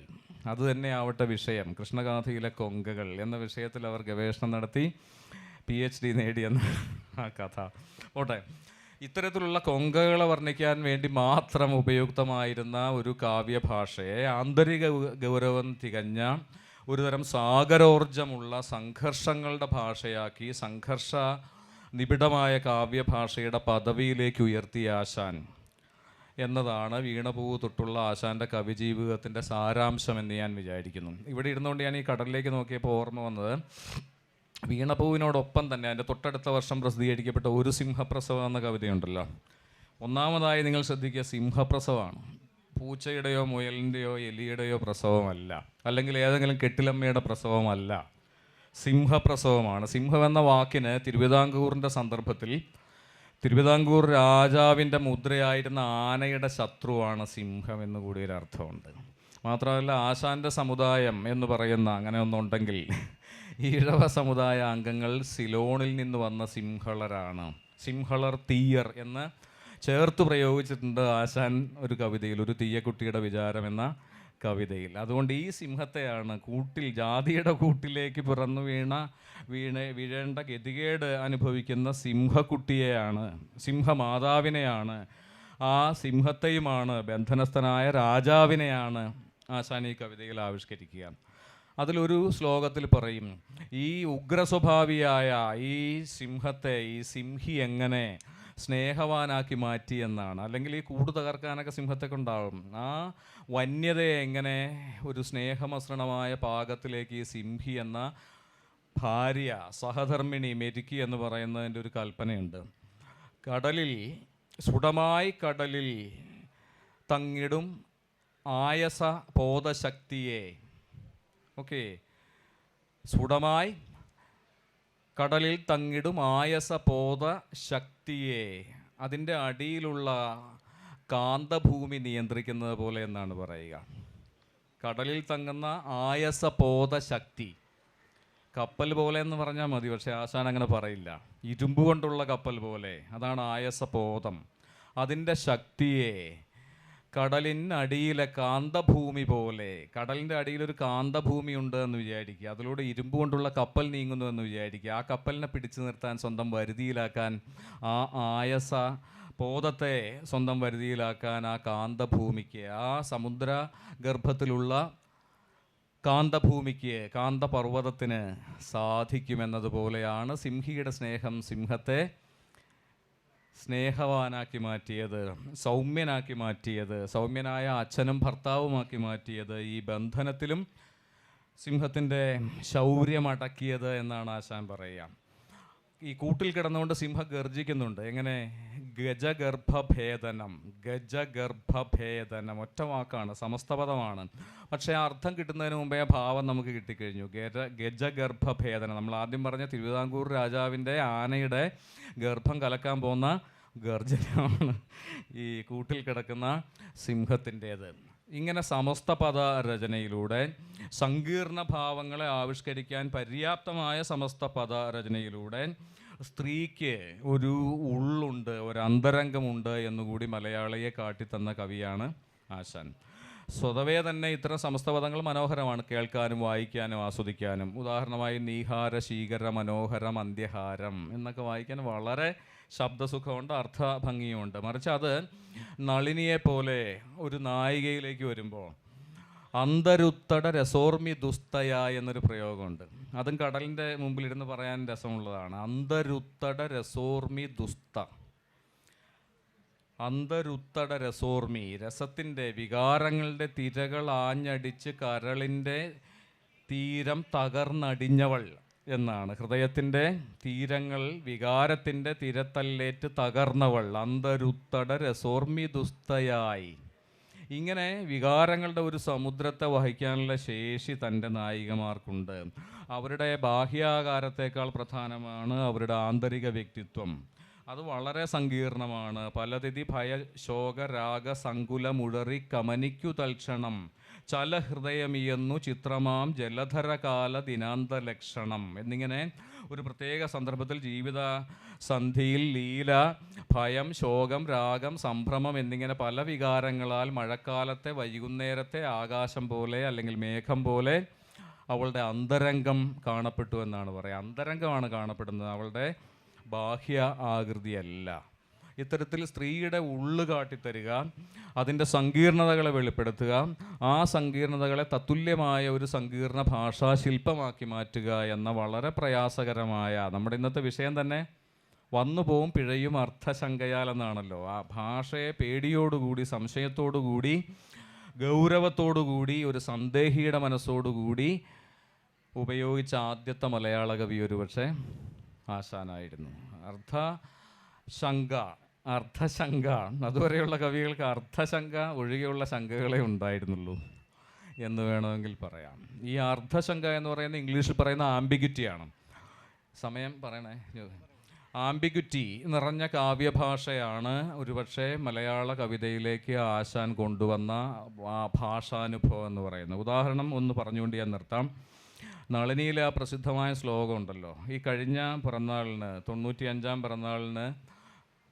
അത് തന്നെ ആവട്ടെ വിഷയം, കൃഷ്ണഗാഥയിലെ കൊങ്കകൾ എന്ന വിഷയത്തിൽ അവർ ഗവേഷണം നടത്തി PhD നേടിയെന്ന ആ കഥ. ഓട്ടെ, ഇത്തരത്തിലുള്ള കൊങ്കകളെ വർണ്ണിക്കാൻ വേണ്ടി മാത്രം ഉപയുക്തമായിരുന്ന ഒരു കാവ്യഭാഷയെ ആന്തരിക ഗൗരവം തികഞ്ഞ ഒരുതരം സാഗരോർജമുള്ള സംഘർഷങ്ങളുടെ ഭാഷയാക്കി സംഘർഷ നിബിഡമായ കാവ്യഭാഷയുടെ പദവിയിലേക്ക് ഉയർത്തിയ ആശാൻ എന്നതാണ് വീണപൂവ് തൊട്ടുള്ള ആശാൻ്റെ കവിജീവിതത്തിൻ്റെ സാരാംശമെന്ന് ഞാൻ വിചാരിക്കുന്നു. ഇവിടെ ഇരുന്നുകൊണ്ട് ഞാൻ ഈ കടലിലേക്ക് നോക്കിയപ്പോൾ ഓർമ്മ വന്നത്, വീണപൂവിനോടൊപ്പം തന്നെ അതിൻ്റെ തൊട്ടടുത്ത വർഷം പ്രസിദ്ധീകരിക്കപ്പെട്ട ഒരു സിംഹപ്രസവം എന്ന കവിതയുണ്ടല്ലോ. ഒന്നാമതായി നിങ്ങൾ ശ്രദ്ധിക്കുക, സിംഹപ്രസവമാണ്. പൂച്ചയുടെയോ മുയലിൻ്റെയോ എലിയുടെയോ പ്രസവമല്ല, അല്ലെങ്കിൽ ഏതെങ്കിലും കെട്ടിലമ്മയുടെ പ്രസവമല്ല, സിംഹപ്രസവമാണ്. സിംഹം എന്ന വാക്കിന് തിരുവിതാംകൂറിൻ്റെ സന്ദർഭത്തിൽ തിരുവിതാംകൂർ രാജാവിൻ്റെ മുദ്രയായിരുന്ന ആനയുടെ ശത്രുവാണ് സിംഹം എന്ന് കൂടി ഒരു അർത്ഥമുണ്ട്. മാത്രമല്ല ആശാൻ്റെ സമുദായം എന്ന് പറയുന്ന അങ്ങനെ ഒന്നുണ്ടെങ്കിൽ ഈഴവ സമുദായ അംഗങ്ങൾ സിലോണിൽ നിന്ന് വന്ന സിംഹളരാണ്. സിംഹളർ തീയർ എന്ന് ചേർത്ത് പ്രയോഗിച്ചിട്ടുണ്ട് ആശാൻ ഒരു കവിതയിൽ, ഒരു തീയക്കുട്ടിയുടെ വിചാരം എന്ന കവിതയിൽ. അതുകൊണ്ട് ഈ സിംഹത്തെയാണ് കൂട്ടിൽ, ജാതിയുടെ കൂട്ടിലേക്ക് പിറന്നു വീഴേണ്ട ഗതികേട് അനുഭവിക്കുന്ന സിംഹക്കുട്ടിയെയാണ്, സിംഹമാതാവിനെയാണ്, ആ സിംഹത്തെയുമാണ്, ബന്ധനസ്ഥനായ രാജാവിനെയാണ് ആശാൻ ഈ കവിതയിൽ ആവിഷ്കരിക്കുക. അതിലൊരു ശ്ലോകത്തിൽ പറയും, ഈ ഉഗ്രസ്വഭാവിയായ ഈ സിംഹത്തെ, ഈ സിംഹി എങ്ങനെ സ്നേഹവാനാക്കി മാറ്റി എന്നാണ്. അല്ലെങ്കിൽ ഈ കൂട് തകർക്കാനൊക്കെ സിംഹത്തെ കൊണ്ടാവും. ആ വന്യതയെ എങ്ങനെ ഒരു സ്നേഹമസൃണമായ പാകത്തിലേക്ക് ഈ സിംഹി എന്ന ഭാര്യ, സഹധർമ്മിണി മെരുക്കി എന്ന് പറയുന്നതിൻ്റെ ഒരു കൽപ്പനയുണ്ട്. കടലിൽ സുടമായി കടലിൽ തങ്ങിടും ആയസ ബോധശക്തിയെ, ഓക്കെ, സുടമായി കടലിൽ തങ്ങിടും ആയസബോധ ശക്തിയെ, അതിൻ്റെ അടിയിലുള്ള കാന്തഭൂമി നിയന്ത്രിക്കുന്നത് പോലെ എന്നാണ് പറയുക. കടലിൽ തങ്ങുന്ന ആയസബോധ ശക്തി, കപ്പൽ പോലെ എന്ന് പറഞ്ഞാൽ മതി, പക്ഷേ ആശാൻ അങ്ങനെ പറയില്ല. ഇരുമ്പ് കൊണ്ടുള്ള കപ്പൽ പോലെ, അതാണ് ആയസബോധം. അതിൻ്റെ ശക്തിയെ കടലിനടിയിലെ കാന്തഭൂമി പോലെ, കടലിൻ്റെ അടിയിലൊരു കാന്തഭൂമി ഉണ്ട് എന്ന് വിചാരിക്കുക, അതിലൂടെ ഇരുമ്പ് കൊണ്ടുള്ള കപ്പൽ നീങ്ങുന്നു എന്ന് വിചാരിക്കുക. ആ കപ്പലിനെ പിടിച്ചു നിർത്താൻ, സ്വന്തം വരുതിയിലാക്കാൻ, ആ ആയസ ബോധത്തെ സ്വന്തം വരുതിയിലാക്കാൻ ആ കാന്തഭൂമിക്ക്, ആ സമുദ്ര ഗർഭത്തിലുള്ള കാന്തഭൂമിക്ക്, കാന്തപർവ്വതത്തിന് സാധിക്കുമെന്നതുപോലെയാണ് സിംഹിയുടെ സ്നേഹം സിംഹത്തെ സ്നേഹവാനാക്കി മാറ്റിയത്, സൗമ്യനാക്കി മാറ്റിയത്, സൗമ്യനായ അച്ഛനും ഭർത്താവുമാക്കി മാറ്റിയത്, ഈ ബന്ധനത്തിലും സിംഹത്തിൻ്റെ ശൗര്യമടക്കിയത് എന്നാണ് ആശാൻ പറയുക. ഈ കൂട്ടിൽ കിടന്നുകൊണ്ട് സിംഹം ഗർജിക്കുന്നുണ്ട്. എങ്ങനെ? ഗജഗർഭഭേദനം. ഗജഗർഭഭേദനം ഒറ്റ വാക്കാണ്, സമസ്തപദമാണ്. പക്ഷേ ആ അർത്ഥം കിട്ടുന്നതിന് മുമ്പേ ആ ഭാവം നമുക്ക് കിട്ടിക്കഴിഞ്ഞു. ഗജഗർഭഭേദനം. നമ്മൾ ആദ്യം പറഞ്ഞ തിരുവിതാംകൂർ രാജാവിൻ്റെ ആനയുടെ ഗർഭം കലക്കാൻ പോകുന്ന ഗർജനമാണ് ഈ കൂട്ടിൽ കിടക്കുന്ന സിംഹത്തിൻ്റേത്. ഇങ്ങനെ സമസ്ത പദ രചനയിലൂടെ സങ്കീർണ ഭാവങ്ങളെ ആവിഷ്കരിക്കാൻ പര്യാപ്തമായ സമസ്ത പദ രചനയിലൂടെ സ്ത്രീക്ക് ഒരു ഉള്ളുണ്ട്, ഒരു അന്തരംഗമുണ്ട് എന്നുകൂടി മലയാളിയെ കാട്ടിത്തന്ന കവിയാണ് ആശാൻ. സ്വതവേ തന്നെ ഇത്തരം സമസ്ത പദങ്ങൾ മനോഹരമാണ് കേൾക്കാനും വായിക്കാനും ആസ്വദിക്കാനും. ഉദാഹരണമായി നീഹാര ശീകര മനോഹരം അന്ത്യഹാരം എന്നൊക്കെ വായിക്കാൻ വളരെ ശബ്ദസുഖമുണ്ട്, അർത്ഥഭംഗിയുമുണ്ട്. മറിച്ച് അത് നളിനിയെ പോലെ ഒരു നായികയിലേക്ക് വരുമ്പോൾ അന്തരുത്തട രസോർമി ദുസ്തയ എന്നൊരു പ്രയോഗമുണ്ട്. അതും കടലിൻ്റെ മുമ്പിലിരുന്ന് പറയാൻ രസമുള്ളതാണ്. അന്തരുത്തട രസോർമി ദുസ്ത. അന്തരുത്തട രസോർമി, രസത്തിൻ്റെ വികാരങ്ങളുടെ തിരകൾ ആഞ്ഞടിച്ച് കരളിൻ്റെ തീരം തകർന്നടിഞ്ഞവൾ എന്നാണ്. ഹൃദയത്തിൻ്റെ തീരങ്ങൾ വികാരത്തിൻ്റെ തിരത്തല്ലേറ്റ് തകർന്നവൾ, അന്തരുത്തട രസോർമി ദുസ്തയായി. ഇങ്ങനെ വികാരങ്ങളുടെ ഒരു സമുദ്രത്തെ വഹിക്കാനുള്ള ശേഷി തൻ്റെ നായികമാർക്കുണ്ട്. അവരുടെ ബാഹ്യാകാരത്തേക്കാൾ പ്രധാനമാണ് അവരുടെ ആന്തരിക വ്യക്തിത്വം. അത് വളരെ സങ്കീർണമാണ്. പലതിഥി ഭയ ശോക രാഗ സങ്കുല മുഴറി കമനിക്കു തൽക്ഷണം ചലഹൃദയമീയെന്നു ചിത്രമാം ജലധരകാല ദിനാന്ത ലക്ഷണം എന്നിങ്ങനെ ഒരു പ്രത്യേക സന്ദർഭത്തിൽ ജീവിത സന്ധിയിൽ ലീല, ഭയം, ശോകം, രാഗം, സംഭ്രമം എന്നിങ്ങനെ പല വികാരങ്ങളാൽ മഴക്കാലത്തെ വൈകുന്നേരത്തെ ആകാശം പോലെ അല്ലെങ്കിൽ മേഘം പോലെ അവളുടെ അന്തരംഗം കാണപ്പെട്ടു എന്നാണ് പറയുക. അന്തരംഗമാണ് കാണപ്പെടുന്നത്, അവളുടെ ബാഹ്യ ആകൃതിയല്ല. ഇത്തരത്തിൽ സ്ത്രീയുടെ ഉള്ളു കാട്ടിത്തരിക, അതിൻ്റെ സങ്കീർണതകളെ വെളിപ്പെടുത്തുക, ആ സങ്കീർണതകളെ തത്തുല്യമായ ഒരു സങ്കീർണ ഭാഷാശില്പമാക്കി മാറ്റുക എന്ന വളരെ പ്രയാസകരമായ, നമ്മുടെ ഇന്നത്തെ വിഷയം തന്നെ വന്നു പോവും പിഴയും അർത്ഥശങ്കയാൽ എന്നാണല്ലോ. ആ ഭാഷയെ പേടിയോടുകൂടി, സംശയത്തോടുകൂടി, ഗൗരവത്തോടുകൂടി, ഒരു സന്ദേഹിയുടെ മനസ്സോടുകൂടി ഉപയോഗിച്ച ആദ്യത്തെ മലയാള കവി ഒരുപക്ഷെ ആശാനായിരുന്നു. അർത്ഥശങ്ക അതുവരെയുള്ള കവികൾക്ക് അർത്ഥശങ്ക ഒഴികെയുള്ള ശങ്കകളെ ഉണ്ടായിരുന്നുള്ളൂ എന്ന് വേണമെങ്കിൽ പറയാം. ഈ അർത്ഥശങ്ക എന്ന് പറയുന്ന ഇംഗ്ലീഷിൽ പറയുന്ന ആംബിഗ്വിറ്റിയാണ്. സമയം പറയണേ. ആംബിഗ്വിറ്റി നിറഞ്ഞ കാവ്യഭാഷയാണ് ഒരുപക്ഷെ മലയാള കവിതയിലേക്ക് ആശാൻ കൊണ്ടുവന്ന ആ ഭാഷാനുഭവം എന്ന് പറയുന്നത്. ഉദാഹരണം ഒന്ന് പറഞ്ഞുകൊണ്ട് ഞാൻ നിർത്താം. നളിനിയിലെ ആ പ്രസിദ്ധമായ ശ്ലോകം ഉണ്ടല്ലോ, ഈ കഴിഞ്ഞ പിറന്നാളിന് 95-ാം പിറന്നാളിന്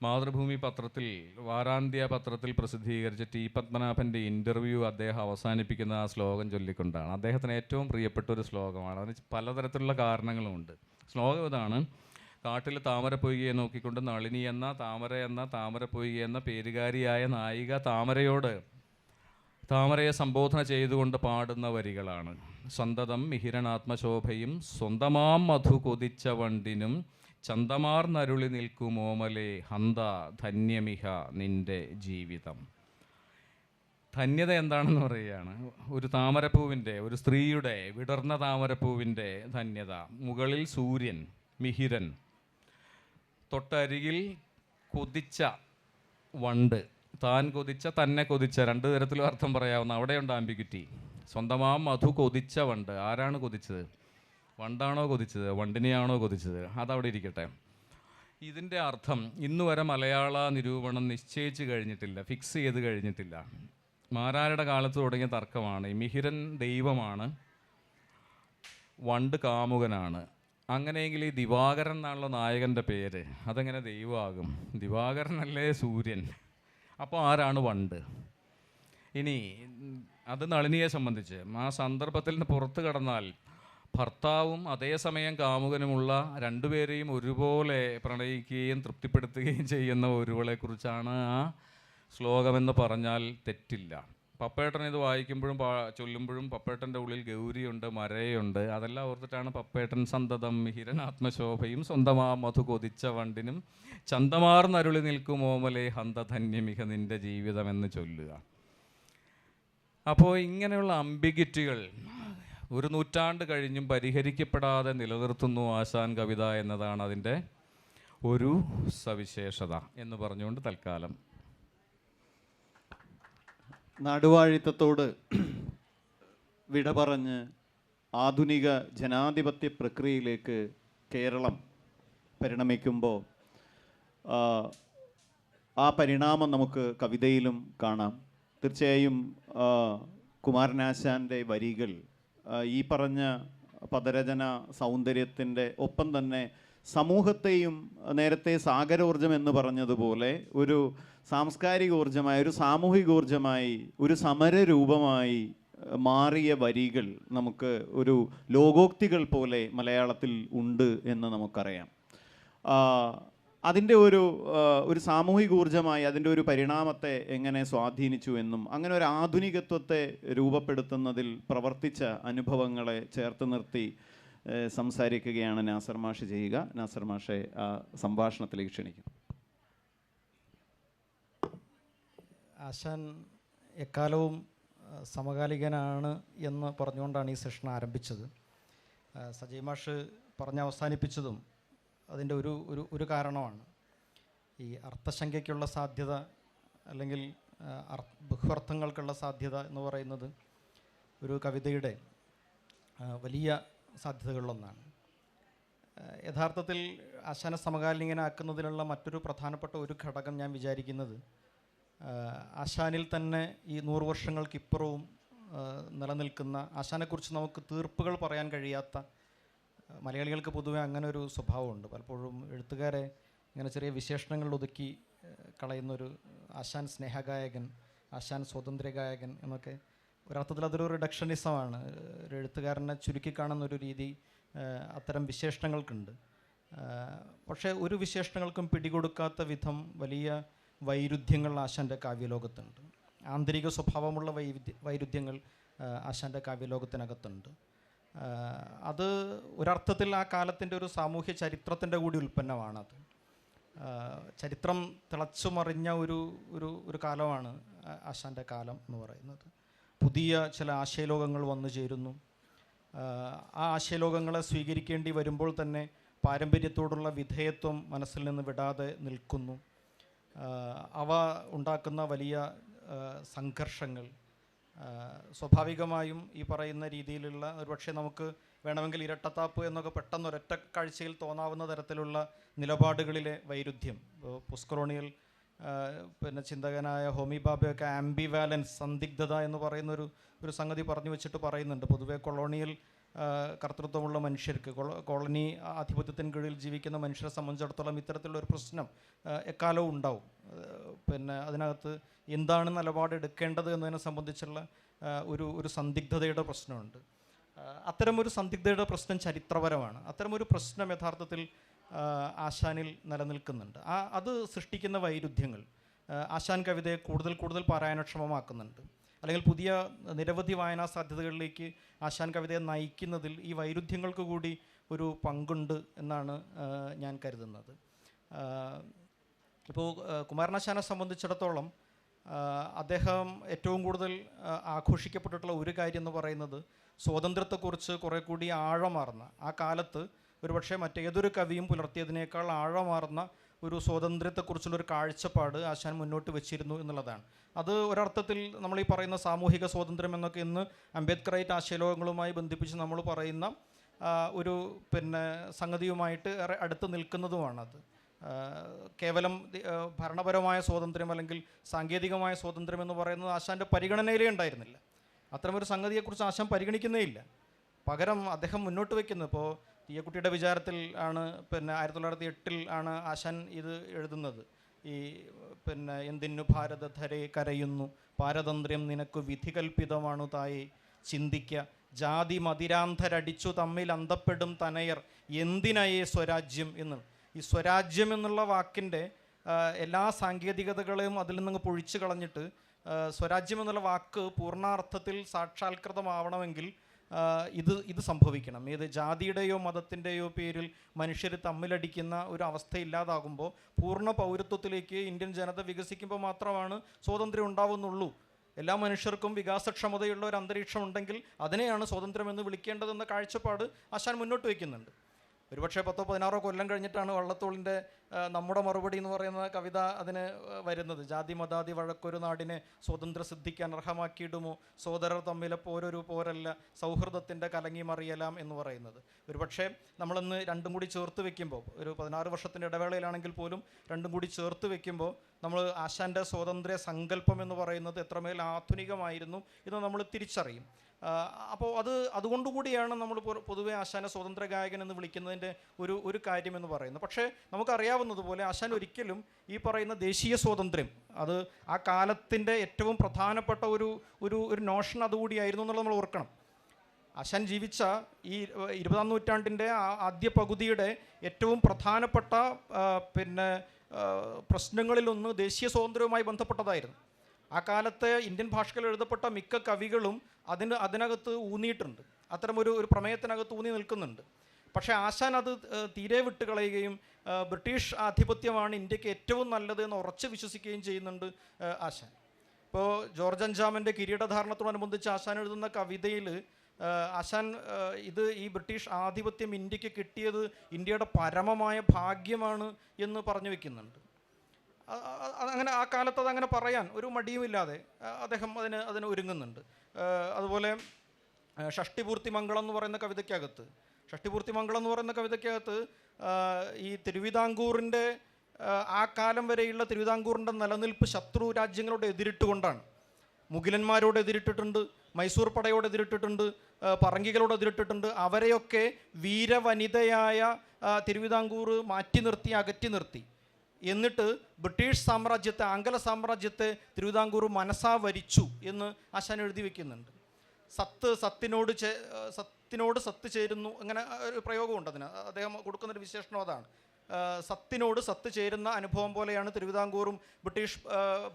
മാതൃഭൂമി പത്രത്തിൽ, വാരാന്ത്യ പത്രത്തിൽ പ്രസിദ്ധീകരിച്ച ടി പത്മനാഭൻ്റെ ഇൻ്റർവ്യൂ അദ്ദേഹം അവസാനിപ്പിക്കുന്ന ആ ശ്ലോകം ചൊല്ലിക്കൊണ്ടാണ്. അദ്ദേഹത്തിന് ഏറ്റവും പ്രിയപ്പെട്ട ഒരു ശ്ലോകമാണ്. അതിന് പലതരത്തിലുള്ള കാരണങ്ങളുമുണ്ട്. ശ്ലോകം ഇതാണ്: കാട്ടിൽ താമരപ്പൊയ്കയെ നോക്കിക്കൊണ്ട് നളിനി എന്ന താമരപ്പൊയ്ക എന്ന പേരുകാരിയായ നായിക താമരയെ സംബോധന ചെയ്തുകൊണ്ട് പാടുന്ന വരികളാണ്. സന്തതം മിഹിരണാത്മശോഭയും സ്വന്തമാം മധു കൊതിച്ച വണ്ടിനും ചന്തമാർന്നരുളി നിൽക്കുമോമലേ ഹന്ത ധന്യമിഹ നിന്റെ ജീവിതം. ധന്യത എന്താണെന്ന് പറയുകയാണ്. ഒരു താമരപ്പൂവിൻ്റെ, ഒരു സ്ത്രീയുടെ, വിടർന്ന താമരപ്പൂവിൻ്റെ ധന്യത. മുകളിൽ സൂര്യൻ, മിഹിരൻ, തൊട്ടരികിൽ കൊതിച്ച വണ്ട്, താൻ കൊതിച്ച, തന്നെ കൊതിച്ച, രണ്ടു തരത്തിലും അർത്ഥം പറയാവുന്ന. അവിടെയുണ്ട് ആംബിഗ്വിറ്റി. സ്വന്തമാം മധു കൊതിച്ച വണ്ട്. ആരാണ് കൊതിച്ചത്? വണ്ടാണോ കൊതിച്ചത്? വണ്ടിനെയാണോ കൊതിച്ചത്? അതവിടെ ഇരിക്കട്ടെ. ഇതിൻ്റെ അർത്ഥം ഇന്ന് വരെ മലയാള നിരൂപണം നിശ്ചയിച്ച് കഴിഞ്ഞിട്ടില്ല, ഫിക്സ് ചെയ്ത് കഴിഞ്ഞിട്ടില്ല. മാരാരുടെ കാലത്ത് തുടങ്ങിയ തർക്കമാണ്. മിഹിരൻ ദൈവമാണ്, വണ്ട് കാമുകനാണ്. അങ്ങനെയെങ്കിൽ ഈ ദിവാകരൻ എന്നാണല്ലോ നായകൻ്റെ പേര്, അതെങ്ങനെ ദൈവമാകും? ദിവാകരനല്ലേ സൂര്യൻ? അപ്പോൾ ആരാണ് വണ്ട്? ഇനി അത് നളിനിയെ സംബന്ധിച്ച് ആ സന്ദർഭത്തിൽ നിന്ന് പുറത്തു കടന്നാൽ ഭർത്താവും അതേസമയം കാമുകനുമുള്ള രണ്ടുപേരെയും ഒരുപോലെ പ്രണയിക്കുകയും തൃപ്തിപ്പെടുത്തുകയും ചെയ്യുന്ന ഒരുവളെക്കുറിച്ചാണ് ആ ശ്ലോകമെന്ന് പറഞ്ഞാൽ തെറ്റില്ല. പപ്പേട്ടൻ ഇത് വായിക്കുമ്പോഴും ചൊല്ലുമ്പോഴും പപ്പേട്ടൻ്റെ ഉള്ളിൽ ഗൗരിയുണ്ട്, മരയുണ്ട്. അതെല്ലാം ഓർത്തിട്ടാണ് പപ്പേട്ടൻ സന്തതം മിഹിരനാത്മശോഭയും സ്വന്തമാ മധു കൊതിച്ച വണ്ടിനും ചന്തമാർന്നരുളി നിൽക്കുമോമലേ ഹന്തധന്യമിക നിന്റെ ജീവിതം എന്ന് ചൊല്ലുക. അപ്പോൾ ഇങ്ങനെയുള്ള അംബിഗ്വിറ്റികൾ ഒരു നൂറ്റാണ്ട് കഴിഞ്ഞും പരിഹരിക്കപ്പെടാതെ നിലനിർത്തുന്നു ആശാൻ കവിത എന്നതാണ് അതിൻ്റെ ഒരു സവിശേഷത എന്ന് പറഞ്ഞുകൊണ്ട് തൽക്കാലം നാടുവാഴിത്തത്തോട് വിട പറഞ്ഞ് ആധുനിക ജനാധിപത്യ പ്രക്രിയയിലേക്ക് കേരളം പരിണമിക്കുമ്പോൾ ആ പരിണാമം നമുക്ക് കവിതയിലും കാണാം. തീർച്ചയായും കുമാരനാശാൻ്റെ വരികൾ ഈ പറഞ്ഞ പദരചന സൗന്ദര്യത്തിൻ്റെ ഒപ്പം തന്നെ സമൂഹത്തെയും നേരത്തെ സാഗരോർജം എന്ന് പറഞ്ഞതുപോലെ ഒരു സാംസ്കാരിക ഊർജമായി, ഒരു സാമൂഹിക ഊർജമായി, ഒരു സമരരൂപമായി മാറിയ വരികൾ നമുക്ക് ഒരു ലോകോക്തികൾ പോലെ മലയാളത്തിൽ ഉണ്ട് എന്ന് നമുക്കറിയാം. അതിൻ്റെ ഒരു സാമൂഹിക ഊർജമായി അതിൻ്റെ ഒരു പരിണാമത്തെ എങ്ങനെ സ്വാധീനിച്ചു എന്നും അങ്ങനെ ഒരു ആധുനികത്വത്തെ രൂപപ്പെടുത്തുന്നതിൽ പ്രവർത്തിച്ച അനുഭവങ്ങളെ ചേർത്ത് നിർത്തി സംസാരിക്കുകയാണ് നാസർ മാഷ് ചെയ്യുക. നാസർ മാഷെ സംഭാഷണത്തിലേക്ക് ക്ഷണിക്കും. ആശാൻ എക്കാലവും സമകാലികനാണ് എന്ന് പറഞ്ഞുകൊണ്ടാണ് ഈ സെഷൻ ആരംഭിച്ചത്. സജയ് മാഷ് പറഞ്ഞ് അവസാനിപ്പിച്ചതും അതിൻ്റെ ഒരു കാരണമാണ്. ഈ അർത്ഥശങ്കയ്ക്കുള്ള സാധ്യത അല്ലെങ്കിൽ ബഹുഅർത്ഥങ്ങൾക്കുള്ള സാധ്യത എന്ന് പറയുന്നത് ഒരു കവിതയുടെ വലിയ സാധ്യതകളിലൊന്നാണ്. യഥാർത്ഥത്തിൽ ആശാനെ സമകാലികനാക്കുന്നതിനുള്ള മറ്റൊരു പ്രധാനപ്പെട്ട ഒരു ഘടകം ഞാൻ വിചാരിക്കുന്നത് ആശാനിൽ തന്നെ ഈ 100 വർഷങ്ങൾക്കിപ്പുറവും നിലനിൽക്കുന്ന, ആശാനെക്കുറിച്ച് നമുക്ക് തീർപ്പുകൾ പറയാൻ കഴിയാത്ത, മലയാളികൾക്ക് പൊതുവെ അങ്ങനെ ഒരു സ്വഭാവമുണ്ട്. പലപ്പോഴും എഴുത്തുകാരെ ഇങ്ങനെ ചെറിയ വിശേഷണങ്ങളിൽ ഒതുക്കി കളയുന്നൊരു ആശാൻ സ്നേഹഗായകൻ, ആശാൻ സ്വാതന്ത്ര്യ ഗായകൻ എന്നൊക്കെ ഒരർത്ഥത്തിൽ അതൊരു റിഡക്ഷനിസമാണ്. ഒരു എഴുത്തുകാരനെ ചുരുക്കി കാണുന്നൊരു രീതി അത്തരം വിശേഷണങ്ങൾക്കുണ്ട്. പക്ഷേ ഒരു വിശേഷണങ്ങൾക്കും പിടികൊടുക്കാത്ത വിധം വലിയ വൈരുദ്ധ്യങ്ങൾ ആശാൻ്റെ കാവ്യലോകത്തുണ്ട്. ആന്തരിക സ്വഭാവമുള്ള വൈരുദ്ധ്യങ്ങൾ ആശാൻ്റെ കാവ്യലോകത്തിനകത്തുണ്ട്. അത് ഒരർത്ഥത്തിൽ ആ കാലത്തിൻ്റെ ഒരു സാമൂഹ്യ ചരിത്രത്തിൻ്റെ കൂടി ഉൽപ്പന്നമാണത്. ചരിത്രം തിളച്ചു മറിഞ്ഞ ഒരു കാലമാണ് ആശാൻ്റെ കാലം എന്ന് പറയുന്നത്. പുതിയ ചില ആശയലോകങ്ങൾ വന്നു ചേരുന്നു. ആ ആശയലോകങ്ങളെ സ്വീകരിക്കേണ്ടി വരുമ്പോൾ തന്നെ പാരമ്പര്യത്തോടുള്ള വിധേയത്വം മനസ്സിൽ നിന്ന് വിടാതെ നിൽക്കുന്നു. അവ ഉണ്ടാക്കുന്ന വലിയ സംഘർഷങ്ങൾ സ്വാഭാവികമായും ഈ പറയുന്ന രീതിയിലുള്ള, ഒരുപക്ഷെ നമുക്ക് വേണമെങ്കിൽ ഇരട്ടത്താപ്പ് എന്നൊക്കെ പെട്ടെന്ന് ഒരൊറ്റ കാഴ്ചയിൽ തോന്നാവുന്ന തരത്തിലുള്ള നിലപാടുകളിലെ വൈരുദ്ധ്യം. പോസ്റ്റ് കൊളോണിയൽ ചിന്തകനായ ഹോമി ബാബയൊക്കെ ആംബിവാലൻസ്, സന്ദിഗ്ധത എന്ന് പറയുന്ന ഒരു സംഗതി പറഞ്ഞു വെച്ചിട്ട് പറയുന്നുണ്ട്. പൊതുവെ കൊളോണിയൽ കർത്തൃത്വമുള്ള മനുഷ്യർക്ക്, കോളനി ആധിപത്യത്തിന് കീഴിൽ ജീവിക്കുന്ന മനുഷ്യരെ സംബന്ധിച്ചിടത്തോളം ഇത്തരത്തിലുള്ളൊരു പ്രശ്നം എക്കാലവും ഉണ്ടാവും. അതിനകത്ത് എന്താണ് നിലപാടെടുക്കേണ്ടത് എന്നതിനെ സംബന്ധിച്ചുള്ള ഒരു സന്ദിഗ്ധതയുടെ പ്രശ്നമുണ്ട്. അത്തരമൊരു സന്ദിഗ്ധതയുടെ പ്രശ്നം ചരിത്രപരമാണ്. അത്തരമൊരു പ്രശ്നം യഥാർത്ഥത്തിൽ ആശാനിൽ നിലനിൽക്കുന്നുണ്ട്. അത് സൃഷ്ടിക്കുന്ന വൈരുദ്ധ്യങ്ങൾ ആശാൻ കവിതയെ കൂടുതൽ പാരായണക്ഷമമാക്കുന്നുണ്ട്. അല്ലെങ്കിൽ പുതിയ നിരവധി വായനാ സാധ്യതകളിലേക്ക് ആശാൻ കവിതയെ നയിക്കുന്നതിൽ ഈ വൈരുദ്ധ്യങ്ങൾക്ക് കൂടി ഒരു പങ്കുണ്ട് എന്നാണ് ഞാൻ കരുതുന്നത്. ഇപ്പോൾ കുമാരനാശാനെ സംബന്ധിച്ചിടത്തോളം അദ്ദേഹം ഏറ്റവും കൂടുതൽ ആഘോഷിക്കപ്പെട്ടിട്ടുള്ള ഒരു കാര്യം എന്ന് പറയുന്നത് സ്വാതന്ത്ര്യത്തെക്കുറിച്ച് കുറേ കൂടി ആഴമാർന്ന, ആ കാലത്ത് ഒരുപക്ഷെ മറ്റേതൊരു കവിയും പുലർത്തിയതിനേക്കാൾ ആഴമാർന്ന ഒരു സ്വാതന്ത്ര്യത്തെക്കുറിച്ചുള്ളൊരു കാഴ്ചപ്പാട് ആശാൻ മുന്നോട്ട് വെച്ചിരുന്നു എന്നുള്ളതാണ്. അത് ഒരർത്ഥത്തിൽ നമ്മൾ ഈ പറയുന്ന സാമൂഹിക സ്വാതന്ത്ര്യം എന്നൊക്കെ ഇന്ന് അംബേദ്കറൈറ്റ് ആശയലോകങ്ങളുമായി ബന്ധിപ്പിച്ച് നമ്മൾ പറയുന്ന ഒരു സംഗതിയുമായിട്ട് ഏറെ അടുത്ത് നിൽക്കുന്നതുമാണത്. കേവലം ഭരണപരമായ സ്വാതന്ത്ര്യം അല്ലെങ്കിൽ സാങ്കേതികമായ സ്വാതന്ത്ര്യം എന്ന് പറയുന്നത് ആശാൻ്റെ പരിഗണനയിലേ ഉണ്ടായിരുന്നില്ല. അത്തരമൊരു സംഗതിയെക്കുറിച്ച് ആശാൻ പരിഗണിക്കുന്നേ ഇല്ല. പകരം അദ്ദേഹം മുന്നോട്ട് വയ്ക്കുന്നത്, ഇപ്പോൾ തീയക്കുട്ടിയുടെ വിചാരത്തിൽ ആണ് 1908 ആണ് ആശാൻ ഇത് എഴുതുന്നത്. ഈ എന്തിനു ഭാരതധരെ കരയുന്നു, പാരതന്ത്ര്യം നിനക്ക് വിധികൽപ്പിതമാണു തായെ, ചിന്തിക്ക ജാതി മതിരാന്ധരടിച്ചു തമ്മിൽ അന്തപ്പെടും തനയർ, എന്തിനയേ സ്വരാജ്യം എന്ന്. ഈ സ്വരാജ്യം എന്നുള്ള വാക്കിൻ്റെ എല്ലാ സാങ്കേതികതകളെയും അതിൽ നിന്ന് പൊഴിച്ചു കളഞ്ഞിട്ട് സ്വരാജ്യം എന്നുള്ള വാക്ക് പൂർണ്ണാർത്ഥത്തിൽ സാക്ഷാത്കൃതമാവണമെങ്കിൽ ഇത് സംഭവിക്കണം. ഏത് ജാതിയുടെയോ മതത്തിൻ്റെയോ പേരിൽ മനുഷ്യർ തമ്മിലടിക്കുന്ന ഒരു അവസ്ഥയില്ലാതാകുമ്പോൾ പൂർണ്ണ പൗരത്വത്തിലേക്ക് ഇന്ത്യൻ ജനത വികസിക്കുമ്പോൾ മാത്രമാണ് സ്വാതന്ത്ര്യം ഉണ്ടാവുന്നുള്ളൂ. എല്ലാ മനുഷ്യർക്കും വികാസക്ഷമതയുള്ള ഒരു അന്തരീക്ഷം ഉണ്ടെങ്കിൽ അതിനെയാണ് സ്വാതന്ത്ര്യം എന്ന് വിളിക്കേണ്ടതെന്ന കാഴ്ചപ്പാട് ആശാൻ മുന്നോട്ട് വയ്ക്കുന്നുണ്ട്. ഒരുപക്ഷെ 10-16 കൊല്ലം കഴിഞ്ഞിട്ടാണ് വള്ളത്തോളിൻ്റെ നമ്മുടെ മറുപടി എന്ന് പറയുന്ന കവിത അതിന് വരുന്നത്. ജാതി മതാതി വഴക്കൊരു നാടിനെ സ്വാതന്ത്ര്യ സിദ്ധിക്കാൻ അർഹമാക്കിയിടുമോ, സോദരർ തമ്മിലെ പോരൊരു പോരല്ല, സൗഹൃദത്തിൻ്റെ കലങ്ങി മറിയലാം എന്ന് പറയുന്നത്. ഒരുപക്ഷെ നമ്മളിന്ന് രണ്ടും കൂടി ചേർത്ത് വെക്കുമ്പോൾ, ഒരു 16 വർഷത്തിൻ്റെ ഇടവേളയിലാണെങ്കിൽ പോലും രണ്ടും കൂടി ചേർത്ത് വെക്കുമ്പോൾ നമ്മൾ ആശാൻ്റെ സ്വാതന്ത്ര്യ സങ്കല്പം എന്ന് പറയുന്നത് എത്രമേൽ ആധുനികമായിരുന്നു എന്ന് നമ്മൾ തിരിച്ചറിയും. അപ്പോൾ അതുകൊണ്ടുകൂടിയാണ് നമ്മൾ പൊതുവെ ആശാനെ സ്വതന്ത്ര ഗായകൻ എന്ന് വിളിക്കുന്നതിൻ്റെ ഒരു കാര്യമെന്ന് പറയുന്നത്. പക്ഷേ നമുക്കറിയാവുന്നതുപോലെ ആശാൻ ഒരിക്കലും ഈ പറയുന്ന ദേശീയ സ്വാതന്ത്ര്യം, അത് ആ കാലത്തിൻ്റെ ഏറ്റവും പ്രധാനപ്പെട്ട ഒരു നോഷൻ അതുകൂടിയായിരുന്നു എന്നുള്ളത് നമ്മൾ ഓർക്കണം. ആശാൻ ജീവിച്ച ഈ 20-ാം നൂറ്റാണ്ടിൻ്റെ ആദ്യ പകുതിയുടെ ഏറ്റവും പ്രധാനപ്പെട്ട പ്രശ്നങ്ങളിലൊന്ന് ദേശീയ സ്വാതന്ത്ര്യവുമായി ബന്ധപ്പെട്ടതായിരുന്നു. ആ കാലത്തെ ഇന്ത്യൻ ഭാഷകളിൽ എഴുതപ്പെട്ട മിക്ക കവികളും അതിനകത്ത് ഊന്നിയിട്ടുണ്ട്, അത്തരമൊരു പ്രമേയത്തിനകത്ത് ഊന്നി നിൽക്കുന്നുണ്ട്. പക്ഷേ ആശാൻ അത് തീരെ വിട്ടുകളയുകയും ബ്രിട്ടീഷ് ആധിപത്യമാണ് ഇന്ത്യക്ക് ഏറ്റവും നല്ലത് എന്ന് ഉറച്ച് വിശ്വസിക്കുകയും ചെയ്യുന്നുണ്ട് ആശാൻ. ഇപ്പോൾ ജോർജ് അഞ്ചാമൻ്റെ കിരീടധാരണത്തോടനുബന്ധിച്ച് ആശാൻ എഴുതുന്ന കവിതയിൽ ആശാൻ ഈ ബ്രിട്ടീഷ് ആധിപത്യം ഇന്ത്യക്ക് കിട്ടിയത് ഇന്ത്യയുടെ പരമമായ ഭാഗ്യമാണ് എന്ന് പറഞ്ഞു വെക്കുന്നുണ്ട്. അങ്ങനെ ആ കാലത്ത് അതങ്ങനെ പറയാൻ ഒരു മടിയുമില്ലാതെ അദ്ദേഹം അതിന് ഒരുങ്ങുന്നുണ്ട്. അതുപോലെ ഷഷ്ടിപൂർത്തി മംഗളം എന്ന് പറയുന്ന കവിതയ്ക്കകത്ത് ഈ തിരുവിതാംകൂറിൻ്റെ ആ കാലം വരെയുള്ള തിരുവിതാംകൂറിൻ്റെ നിലനിൽപ്പ് ശത്രു രാജ്യങ്ങളോട് എതിരിട്ടുകൊണ്ടാണ്. മുഗലന്മാരോട് എതിരിട്ടിട്ടുണ്ട്, മൈസൂർ പടയോട് എതിരിട്ടിട്ടുണ്ട്, പറങ്കികളോട് എതിരിട്ടിട്ടുണ്ട്. അവരെയൊക്കെ വീരവനിതയായ തിരുവിതാംകൂർ അകറ്റി നിർത്തി. എന്നിട്ട് ബ്രിട്ടീഷ് സാമ്രാജ്യത്തെ, ആംഗല സാമ്രാജ്യത്തെ തിരുവിതാംകൂർ മനസ്സാ വരിച്ചു എന്ന് ആശാൻ എഴുതി വയ്ക്കുന്നുണ്ട്. സത്തിനോട് സത്ത് ചേരുന്നു, അങ്ങനെ ഒരു പ്രയോഗമുണ്ട് അതിന്. അദ്ദേഹം കൊടുക്കുന്നൊരു വിശേഷണം അതാണ്. സത്തിനോട് സത്ത് ചേരുന്ന അനുഭവം പോലെയാണ് തിരുവിതാംകൂറും ബ്രിട്ടീഷ്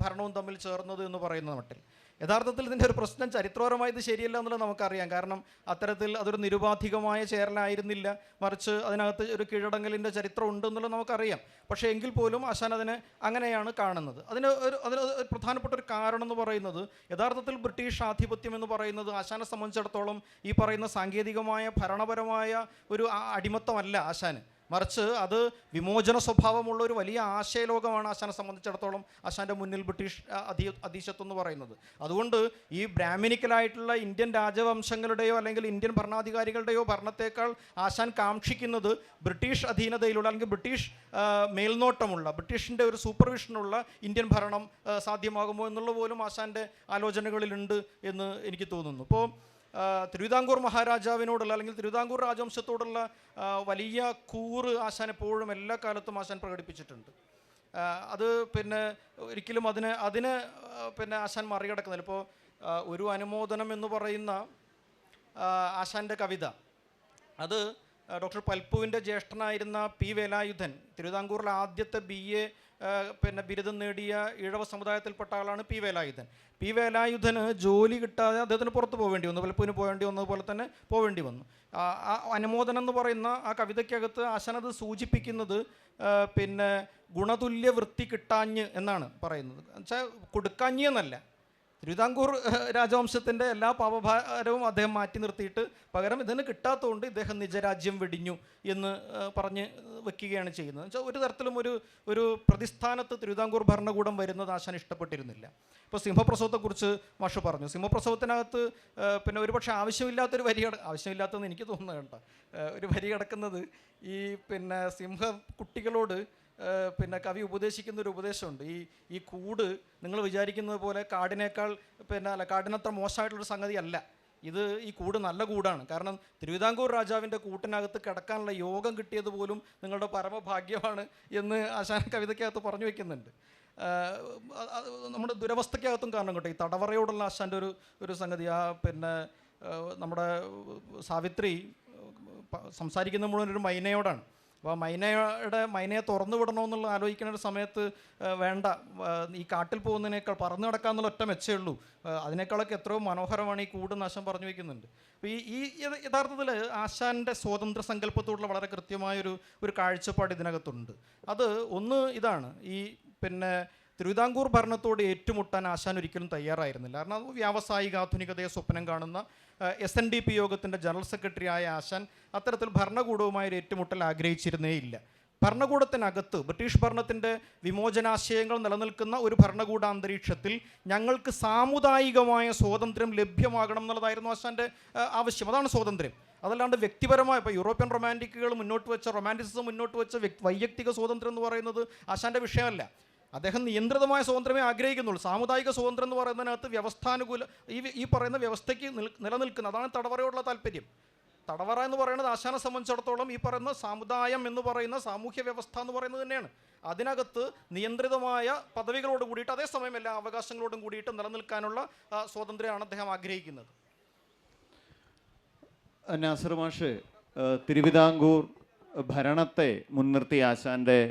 ഭരണവും തമ്മിൽ ചേർന്നത് എന്ന് പറയുന്ന മട്ടിൽ. യഥാർത്ഥത്തിൽ ഇതിൻ്റെ ഒരു പ്രശ്നം ചരിത്രപരമായി ഇത് ശരിയല്ല എന്നുള്ളത് നമുക്കറിയാം. കാരണം അത്തരത്തിൽ അതൊരു നിരുപാധികമായ ചേരലായിരുന്നില്ല, മറിച്ച് അതിനകത്ത് ഒരു കീഴടങ്ങലിൻ്റെ ചരിത്രം ഉണ്ട് എന്നുള്ളത് നമുക്കറിയാം. പക്ഷേ എങ്കിൽ പോലും ആശാൻ അതിനെ അങ്ങനെയാണ് കാണുന്നത്. അതിന് പ്രധാനപ്പെട്ട ഒരു കാരണം എന്ന് പറയുന്നത്, യഥാർത്ഥത്തിൽ ബ്രിട്ടീഷ് ആധിപത്യം എന്ന് പറയുന്നത് ആശാനെ സംബന്ധിച്ചിടത്തോളം ഈ പറയുന്ന സാങ്കേതികമായ ഭരണപരമായ ഒരു അടിമത്തമല്ല ആശാന്, മറിച്ച് അത് വിമോചന സ്വഭാവമുള്ള ഒരു വലിയ ആശയലോകമാണ് ആശാനെ സംബന്ധിച്ചിടത്തോളം ആശാൻ്റെ മുന്നിൽ ബ്രിട്ടീഷ് അധീശത്വം എന്ന് പറയുന്നത്. അതുകൊണ്ട് ഈ ബ്രാഹ്മിനിക്കലായിട്ടുള്ള ഇന്ത്യൻ രാജവംശങ്ങളുടെയോ അല്ലെങ്കിൽ ഇന്ത്യൻ ഭരണാധികാരികളുടെയോ ഭരണത്തേക്കാൾ ആശാൻ കാക്ഷിക്കുന്നത് ബ്രിട്ടീഷ് അധീനതയിലുള്ള അല്ലെങ്കിൽ ബ്രിട്ടീഷ് മേൽനോട്ടമുള്ള, ബ്രിട്ടീഷിൻ്റെ ഒരു സൂപ്പർവിഷനുള്ള ഇന്ത്യൻ ഭരണം സാധ്യമാകുമോ എന്നുള്ള പോലും ആശാൻ്റെ ആലോചനകളിലുണ്ട് എന്ന് എനിക്ക് തോന്നുന്നു. ഇപ്പോൾ തിരുവിതാംകൂർ മഹാരാജാവിനോടുള്ള അല്ലെങ്കിൽ തിരുവിതാംകൂർ രാജവംശത്തോടുള്ള വലിയ കൂറ് ആശാൻ എപ്പോഴും എല്ലാ കാലത്തും ആശാൻ പ്രകടിപ്പിച്ചിട്ടുണ്ട്. അത് പിന്നെ ഒരിക്കലും അതിന് പിന്നെ ആശാൻ മറികടക്കുന്നില്ല. ഇപ്പോൾ ഒരു അനുമോദനം എന്ന് പറയുന്ന ആശാൻ്റെ കവിത, അത് ഡോക്ടർ പൽപ്പുവിൻ്റെ ജ്യേഷ്ഠനായിരുന്ന പി വേലായുധൻ, തിരുവിതാംകൂറിലെ ആദ്യത്തെ BA പിന്നെ ബിരുദം നേടിയ ഈഴവ സമുദായത്തിൽപ്പെട്ട ആളാണ് പി വേലായുധന് ജോലി കിട്ടാതെ അദ്ദേഹത്തിന് പുറത്ത് പോവേണ്ടി വന്നു, പലപ്പോഴും പോവേണ്ടി വന്നതുപോലെ തന്നെ പോവേണ്ടി വന്നു. ആ അനുമോദനം എന്ന് പറയുന്ന ആ കവിതയ്ക്കകത്ത് ആശാനത് സൂചിപ്പിക്കുന്നത് പിന്നെ ഗുണതുല്യ വൃത്തി കിട്ടാഞ്ഞ് എന്നാണ് പറയുന്നത്. എന്നുവെച്ചാൽ കൊടുക്കാഞ്ഞ് എന്നല്ല, തിരുവിതാംകൂർ രാജവംശത്തിൻ്റെ എല്ലാ പാപഭാരവും അദ്ദേഹം മാറ്റി നിർത്തിയിട്ട് പകരം ഇതിന് കിട്ടാത്തതുകൊണ്ട് ഇദ്ദേഹം നിജരാജ്യം വെടിഞ്ഞു എന്ന് പറഞ്ഞ് വെക്കുകയാണ് ചെയ്യുന്നത്. എന്നുവെച്ചാൽ ഒരു തരത്തിലും ഒരു പ്രതിസ്ഥാനത്ത് തിരുവിതാംകൂർ ഭരണകൂടം വരുന്നത് ആശാൻ ഇഷ്ടപ്പെട്ടിരുന്നില്ല. ഇപ്പോൾ സിംഹപ്രസവത്തെക്കുറിച്ച് മാഷ് പറഞ്ഞു. സിംഹപ്രസവത്തിനകത്ത് പിന്നെ ഒരുപക്ഷെ ആവശ്യമില്ലാത്തൊരു ആവശ്യമില്ലാത്തതെന്ന് എനിക്ക് തോന്നുന്നത് കേട്ടോ, ഒരു വരി കിടക്കുന്നത് ഈ പിന്നെ കുട്ടികളോട് പിന്നെ കവി ഉപദേശിക്കുന്ന ഒരു ഉപദേശമുണ്ട്. ഈ കൂട് നിങ്ങൾ വിചാരിക്കുന്നത് പോലെ കാടിനേക്കാൾ കാടിനത്ര മോശമായിട്ടുള്ളൊരു സംഗതി അല്ല. ഈ കൂട് നല്ല കൂടാണ്. കാരണം തിരുവിതാംകൂർ രാജാവിൻ്റെ കൂട്ടിനകത്ത് കിടക്കാനുള്ള യോഗം കിട്ടിയത് പോലും നിങ്ങളുടെ പരമഭാഗ്യമാണ് എന്ന് ആശാൻ കവിതയ്ക്കകത്ത് പറഞ്ഞു വയ്ക്കുന്നുണ്ട്. നമ്മുടെ ദുരവസ്ഥയ്ക്കകത്തും കാരണം കേട്ടോ ഈ തടവറയോടുള്ള ആശാൻ്റെ ഒരു സംഗതി. പിന്നെ നമ്മുടെ സാവിത്രി സംസാരിക്കുന്ന മുഴുവൻ ഒരു മൈനയോടാണ്. അപ്പോൾ മൈനയെ തുറന്നു വിടണമെന്നുള്ള ആലോചിക്കുന്ന ഒരു സമയത്ത് വേണ്ട, ഈ കാട്ടിൽ പോകുന്നതിനേക്കാൾ പറന്നു കിടക്കാന്നുള്ള ഒറ്റ മെച്ചേ ഉള്ളൂ, അതിനേക്കാളൊക്കെ എത്രയോ മനോഹരമാണ് ഈ കൂട് നാശം പറഞ്ഞു വയ്ക്കുന്നുണ്ട്. അപ്പോൾ ഈ യഥാർത്ഥത്തിൽ ആശാൻ്റെ സ്വാതന്ത്ര്യ സങ്കല്പത്തോടുള്ള വളരെ കൃത്യമായൊരു കാഴ്ചപ്പാട് ഇതിനകത്തുണ്ട്. അത് ഒന്ന് ഇതാണ്, ഈ പിന്നെ തിരുവിതാംകൂർ ഭരണത്തോട് ഏറ്റുമുട്ടാൻ ആശാൻ ഒരിക്കലും തയ്യാറായിരുന്നില്ല. കാരണം വ്യാവസായിക ആധുനികതയെ സ്വപ്നം കാണുന്ന SNDP യോഗത്തിൻ്റെ ജനറൽ സെക്രട്ടറി ആയ ആശാൻ അത്തരത്തിൽ ഭരണകൂടവുമായൊരു ഏറ്റുമുട്ടൽ ആഗ്രഹിച്ചിരുന്നേയില്ല. ഭരണകൂടത്തിനകത്ത് ബ്രിട്ടീഷ് ഭരണത്തിൻ്റെ വിമോചനാശയങ്ങൾ നിലനിൽക്കുന്ന ഒരു ഭരണകൂടാന്തരീക്ഷത്തിൽ ഞങ്ങൾക്ക് സാമുദായികമായ സ്വാതന്ത്ര്യം ലഭ്യമാകണം എന്നുള്ളതായിരുന്നു ആശാൻ്റെ ആവശ്യം. അതാണ് സ്വാതന്ത്ര്യം. അതല്ലാണ്ട് വ്യക്തിപരമായ ഇപ്പോൾ യൂറോപ്യൻ റൊമാൻറ്റിക്കുകൾ റൊമാൻറ്റിസിസം മുന്നോട്ട് വെച്ച വൈയക്തിക സ്വാതന്ത്ര്യം എന്ന് പറയുന്നത് ആശാൻ്റെ വിഷയമല്ല. അദ്ദേഹം നിയന്ത്രിതമായ സ്വാതന്ത്ര്യമേ ആഗ്രഹിക്കുന്നുള്ളൂ. സാമുദായിക സ്വാതന്ത്ര്യം എന്ന് പറയുന്നതിനകത്ത് വ്യവസ്ഥാനുകൂല ഈ പറയുന്ന വ്യവസ്ഥയ്ക്ക് നിലനിൽക്കുന്ന, അതാണ് തടവറയോടുള്ള താല്പര്യം. തടവറ എന്ന് പറയുന്നത് ആശാനെ സംബന്ധിച്ചിടത്തോളം ഈ പറയുന്ന സമുദായം എന്ന് പറയുന്ന സാമൂഹ്യ വ്യവസ്ഥ എന്ന് പറയുന്നത് തന്നെയാണ്. അതിനകത്ത് നിയന്ത്രിതമായ പദവികളോട് കൂടിയിട്ട് അതേസമയം എല്ലാ അവകാശങ്ങളോടും കൂടിയിട്ട് നിലനിൽക്കാനുള്ള സ്വാതന്ത്ര്യമാണ് അദ്ദേഹം ആഗ്രഹിക്കുന്നത്. നാസർ മാഷ്, തിരുവിതാംകൂർ ഭരണത്തെ മുൻനിർത്തി ആശാൻ്റെ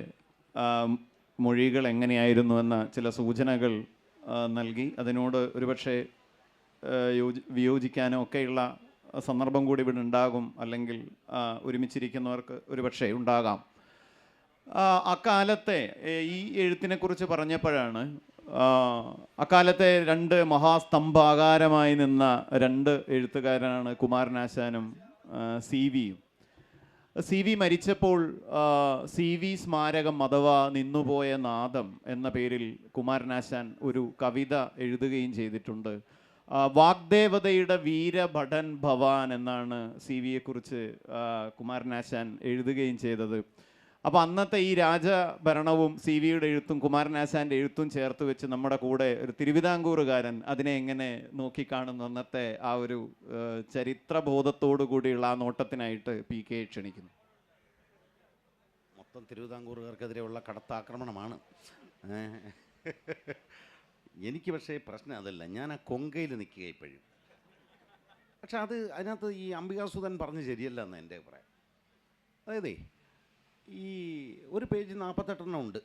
മൊഴികൾ എങ്ങനെയായിരുന്നുവെന്ന ചില സൂചനകൾ നൽകി. അതിനോട് ഒരുപക്ഷെ വിയോജിക്കാനോ ഒക്കെയുള്ള സന്ദർഭം കൂടി ഇവിടെ ഉണ്ടാകും, അല്ലെങ്കിൽ ഒരുമിച്ചിരിക്കുന്നവർക്ക് ഒരുപക്ഷെ ഉണ്ടാകാം. അക്കാലത്തെ ഈ എഴുത്തിനെക്കുറിച്ച് പറഞ്ഞപ്പോഴാണ് അക്കാലത്തെ രണ്ട് മഹാസ്തംഭാകാരമായി നിന്ന രണ്ട് എഴുത്തുകാരനാണ് കുമാരനാശാനും സി വിയും. സി വി മരിച്ചപ്പോൾ സി വി സ്മാരകം അഥവാ നിന്നുപോയ നാദം എന്ന പേരിൽ കുമാരനാശാൻ ഒരു കവിത എഴുതുകയും ചെയ്തിട്ടുണ്ട്. വാഗ്ദേവതയുടെ വീരഭടൻ ഭവാൻ എന്നാണ് സി വിയെക്കുറിച്ച് കുമാരനാശാൻ എഴുതുകയും ചെയ്തത്. അപ്പോൾ അന്നത്തെ ഈ രാജഭരണവും സി വിയുടെ എഴുത്തും കുമാരനാശാൻ്റെ എഴുത്തും ചേർത്ത് വെച്ച് നമ്മുടെ കൂടെ ഒരു തിരുവിതാംകൂറുകാരൻ അതിനെ എങ്ങനെ നോക്കിക്കാണുന്നു അന്നത്തെ ആ ഒരു ചരിത്രബോധത്തോടു കൂടിയുള്ള ആ നോട്ടത്തിനായിട്ട് പി കെ ക്ഷണിക്കുന്നു. മൊത്തം തിരുവിതാംകൂറുകാർക്കെതിരെയുള്ള കടത്താക്രമണമാണ്. എനിക്ക് പക്ഷേ പ്രശ്നം അതല്ല, ഞാൻ ആ കൊങ്കയിൽ നിൽക്കുക ഇപ്പോഴും. പക്ഷെ അതിനകത്ത് ഈ അംബികാസുധൻ പറഞ്ഞ് ശരിയല്ല എന്ന് എൻ്റെ അഭിപ്രായം. അതായത് ഈ ഒരു പേജ് 48 ഉണ്ട്.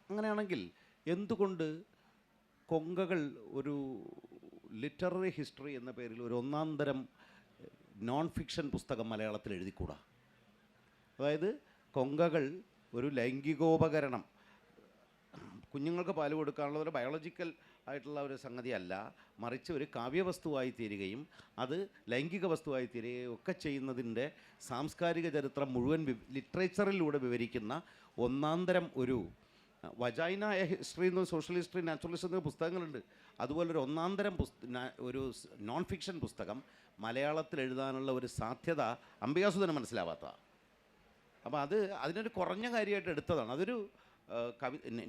അങ്ങനെയാണെങ്കിൽ എന്തുകൊണ്ട് കൊങ്കകൾ ഒരു ലിറ്റററി ഹിസ്റ്ററി എന്ന പേരിൽ ഒരു ഒന്നാം തരം നോൺ ഫിക്ഷൻ പുസ്തകം മലയാളത്തിൽ എഴുതിക്കൂടാ? അതായത് കൊങ്കകൾ ഒരു ലൈംഗികോപകരണം, കുഞ്ഞുങ്ങൾക്ക് പാല് കൊടുക്കാനുള്ള ഒരു ബയോളജിക്കൽ ആയിട്ടുള്ള ഒരു സംഗതിയല്ല, മറിച്ച് ഒരു കാവ്യവസ്തുവായി തീരുകയും അത് ലൈംഗിക വസ്തുവായി തീരുകയും ഒക്കെ ചെയ്യുന്നതിൻ്റെ സാംസ്കാരിക ചരിത്രം മുഴുവൻ ലിറ്ററേച്ചറിലൂടെ വിവരിക്കുന്ന ഒന്നാന്തരം ഒരു വജൈന ഹിസ്റ്ററി എന്ന സോഷ്യൽ ഹിസ്റ്ററി, നാച്ചുറലിസം എന്ന പുസ്തകങ്ങളുണ്ട്. അതുപോലൊരു ഒന്നാന്തരം ഒരു നോൺ ഫിക്ഷൻ പുസ്തകം മലയാളത്തിൽ എഴുതാനുള്ള ഒരു സാധ്യത അംബികാസുധന് മനസ്സിലാവാത്തതാണ്. അപ്പോൾ അതിനൊരു കുറഞ്ഞ കാര്യമായിട്ട് എടുത്തതാണ്. അതൊരു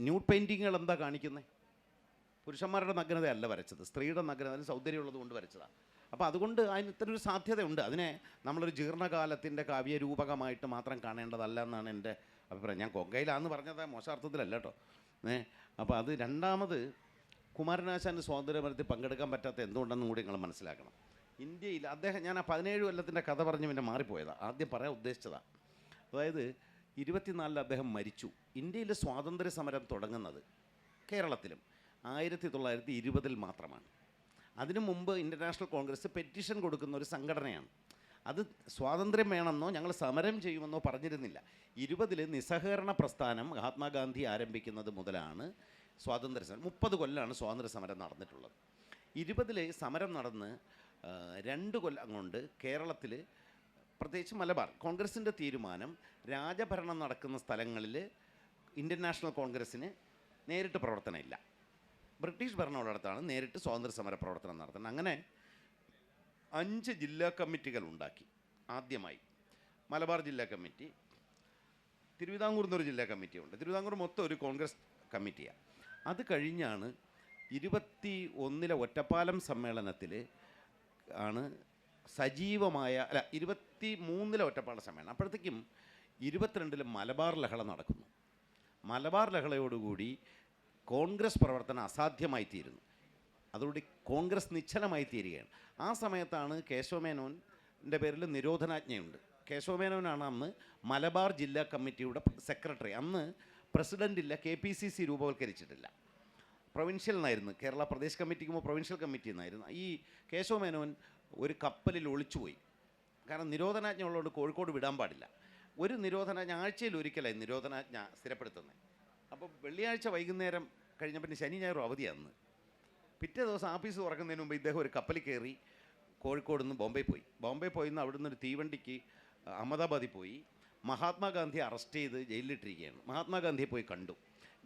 ന്യൂഡ് പെയിൻറ്റിങ്ങുകൾ എന്താ കാണിക്കുന്നത്? പുരുഷന്മാരുടെ നഗ്നതയല്ല വരച്ചത്, സ്ത്രീയുടെ നഗ്നത സൗന്ദര്യമുള്ളത് കൊണ്ട് വരച്ചതാണ്. അപ്പോൾ അതുകൊണ്ട് അതിന് ഇത്തരൊരു സാധ്യതയുണ്ട്. അതിനെ നമ്മളൊരു ജീർണകാലത്തിൻ്റെ കാവ്യരൂപകമായിട്ട് മാത്രം കാണേണ്ടതല്ല എന്നാണ് എൻ്റെ അഭിപ്രായം. ഞാൻ കൊങ്കയിലാന്ന് പറഞ്ഞത് മോശാർത്ഥത്തിലല്ല കേട്ടോ. അപ്പോൾ അത് രണ്ടാമത് കുമാരനാശാൻ്റെ സ്വാതന്ത്ര്യമരത്തിൽ പങ്കെടുക്കാൻ പറ്റാത്ത എന്തുകൊണ്ടെന്നും കൂടി നിങ്ങൾ മനസ്സിലാക്കണം. ഇന്ത്യയിൽ ഞാൻ ആ 17 കൊല്ലത്തിൻ്റെ കഥ പറഞ്ഞ് പിന്നെ മാറിപ്പോയതാണ്. ആദ്യം പറയാൻ ഉദ്ദേശിച്ചതാണ്. അതായത് 24 അദ്ദേഹം മരിച്ചു. ഇന്ത്യയിൽ സ്വാതന്ത്ര്യ സമരം തുടങ്ങുന്നത് കേരളത്തിലും 1920 മാത്രമാണ്. അതിനു മുമ്പ് ഇൻ്റർനാഷണൽ കോൺഗ്രസ് പെറ്റീഷൻ കൊടുക്കുന്ന ഒരു സംഘടനയാണ്. അത് സ്വാതന്ത്ര്യം വേണമെന്നോ ഞങ്ങൾ സമരം ചെയ്യുമെന്നോ പറഞ്ഞിരുന്നില്ല. 20 നിസ്സഹകരണ പ്രസ്ഥാനം മഹാത്മാഗാന്ധി ആരംഭിക്കുന്നത് മുതലാണ് സ്വാതന്ത്ര്യ സമരം. 30 കൊല്ലമാണ് സ്വാതന്ത്ര്യ സമരം നടന്നിട്ടുള്ളത്. 20 സമരം നടന്ന് 2 കൊല്ലം കൊണ്ട് കേരളത്തിൽ, പ്രത്യേകിച്ച് മലബാർ, കോൺഗ്രസിൻ്റെ തീരുമാനം രാജഭരണം നടക്കുന്ന സ്ഥലങ്ങളിൽ ഇന്ത്യൻ നാഷണൽ കോൺഗ്രസ്സിന് നേരിട്ട് പ്രവർത്തനമില്ല. ബ്രിട്ടീഷ് ഭരണമുള്ളിടത്താണ് നേരിട്ട് സ്വാതന്ത്ര്യ സമര പ്രവർത്തനം നടത്തുന്നത്. അങ്ങനെ 5 ജില്ലാ കമ്മിറ്റികൾ ഉണ്ടാക്കി. ആദ്യമായി മലബാർ ജില്ലാ കമ്മിറ്റി, തിരുവിതാംകൂർ എന്നൊരു ജില്ലാ കമ്മിറ്റിയുണ്ട്. തിരുവിതാംകൂർ മൊത്തം ഒരു കോൺഗ്രസ് കമ്മിറ്റിയാണ്. അത് കഴിഞ്ഞാണ് 21 ഒറ്റപ്പാലം സമ്മേളനത്തിൽ ആണ് സജീവമായ 23 ഒറ്റപ്പാലം സമ്മേളനം. അപ്പോഴത്തേക്കും 22 മലബാർ ലഹള നടക്കുന്നു. മലബാർ ലഹളയോടുകൂടി കോൺഗ്രസ് പ്രവർത്തനം അസാധ്യമായി തീരുന്നു. അതോടുകൂടി കോൺഗ്രസ് നിശ്ചലമായി തീരുകയാണ്. ആ സമയത്താണ് കേശവമേനോൻ്റെ പേരിൽ നിരോധനാജ്ഞയുണ്ട്. കേശവമേനോനാണ് അന്ന് മലബാർ ജില്ലാ കമ്മിറ്റിയുടെ സെക്രട്ടറി. അന്ന് പ്രസിഡൻ്റ് ഇല്ല, KPCC രൂപവൽക്കരിച്ചിട്ടില്ല, പ്രൊവിൻഷ്യൽ എന്നായിരുന്നു. കേരള പ്രദേശ് കമ്മിറ്റിക്ക് മുമ്പ് പ്രൊവിൻഷ്യൽ കമ്മിറ്റി എന്നായിരുന്നു. ഈ കേശവമേനോൻ ഒരു കപ്പലിൽ ഒളിച്ചുപോയി. കാരണം നിരോധനാജ്ഞ ഉള്ളതുകൊണ്ട് കോഴിക്കോട് വിടാൻ പാടില്ല. ഒരു നിരോധനാജ്ഞ ആഴ്ചയിൽ ഒരിക്കലായി നിരോധനാജ്ഞ സ്ഥിരപ്പെടുത്തുന്നത്. അപ്പോൾ വെള്ളിയാഴ്ച വൈകുന്നേരം കഴിഞ്ഞ പിന്നെ ശനി ഞായറും അവധിയാണ്. പിറ്റേ ദിവസം ആഫീസ് തുറക്കുന്നതിന് മുമ്പ് ഇദ്ദേഹം ഒരു കപ്പലിൽ കയറി കോഴിക്കോട് നിന്ന് ബോംബെ പോയി നിന്ന് അവിടെ നിന്നൊരു തീവണ്ടിക്ക് അഹമ്മദാബാദിൽ പോയി. മഹാത്മാഗാന്ധിയെ അറസ്റ്റ് ചെയ്ത് ജയിലിലിട്ടിരിക്കുകയാണ്. മഹാത്മാഗാന്ധിയെ പോയി കണ്ടു.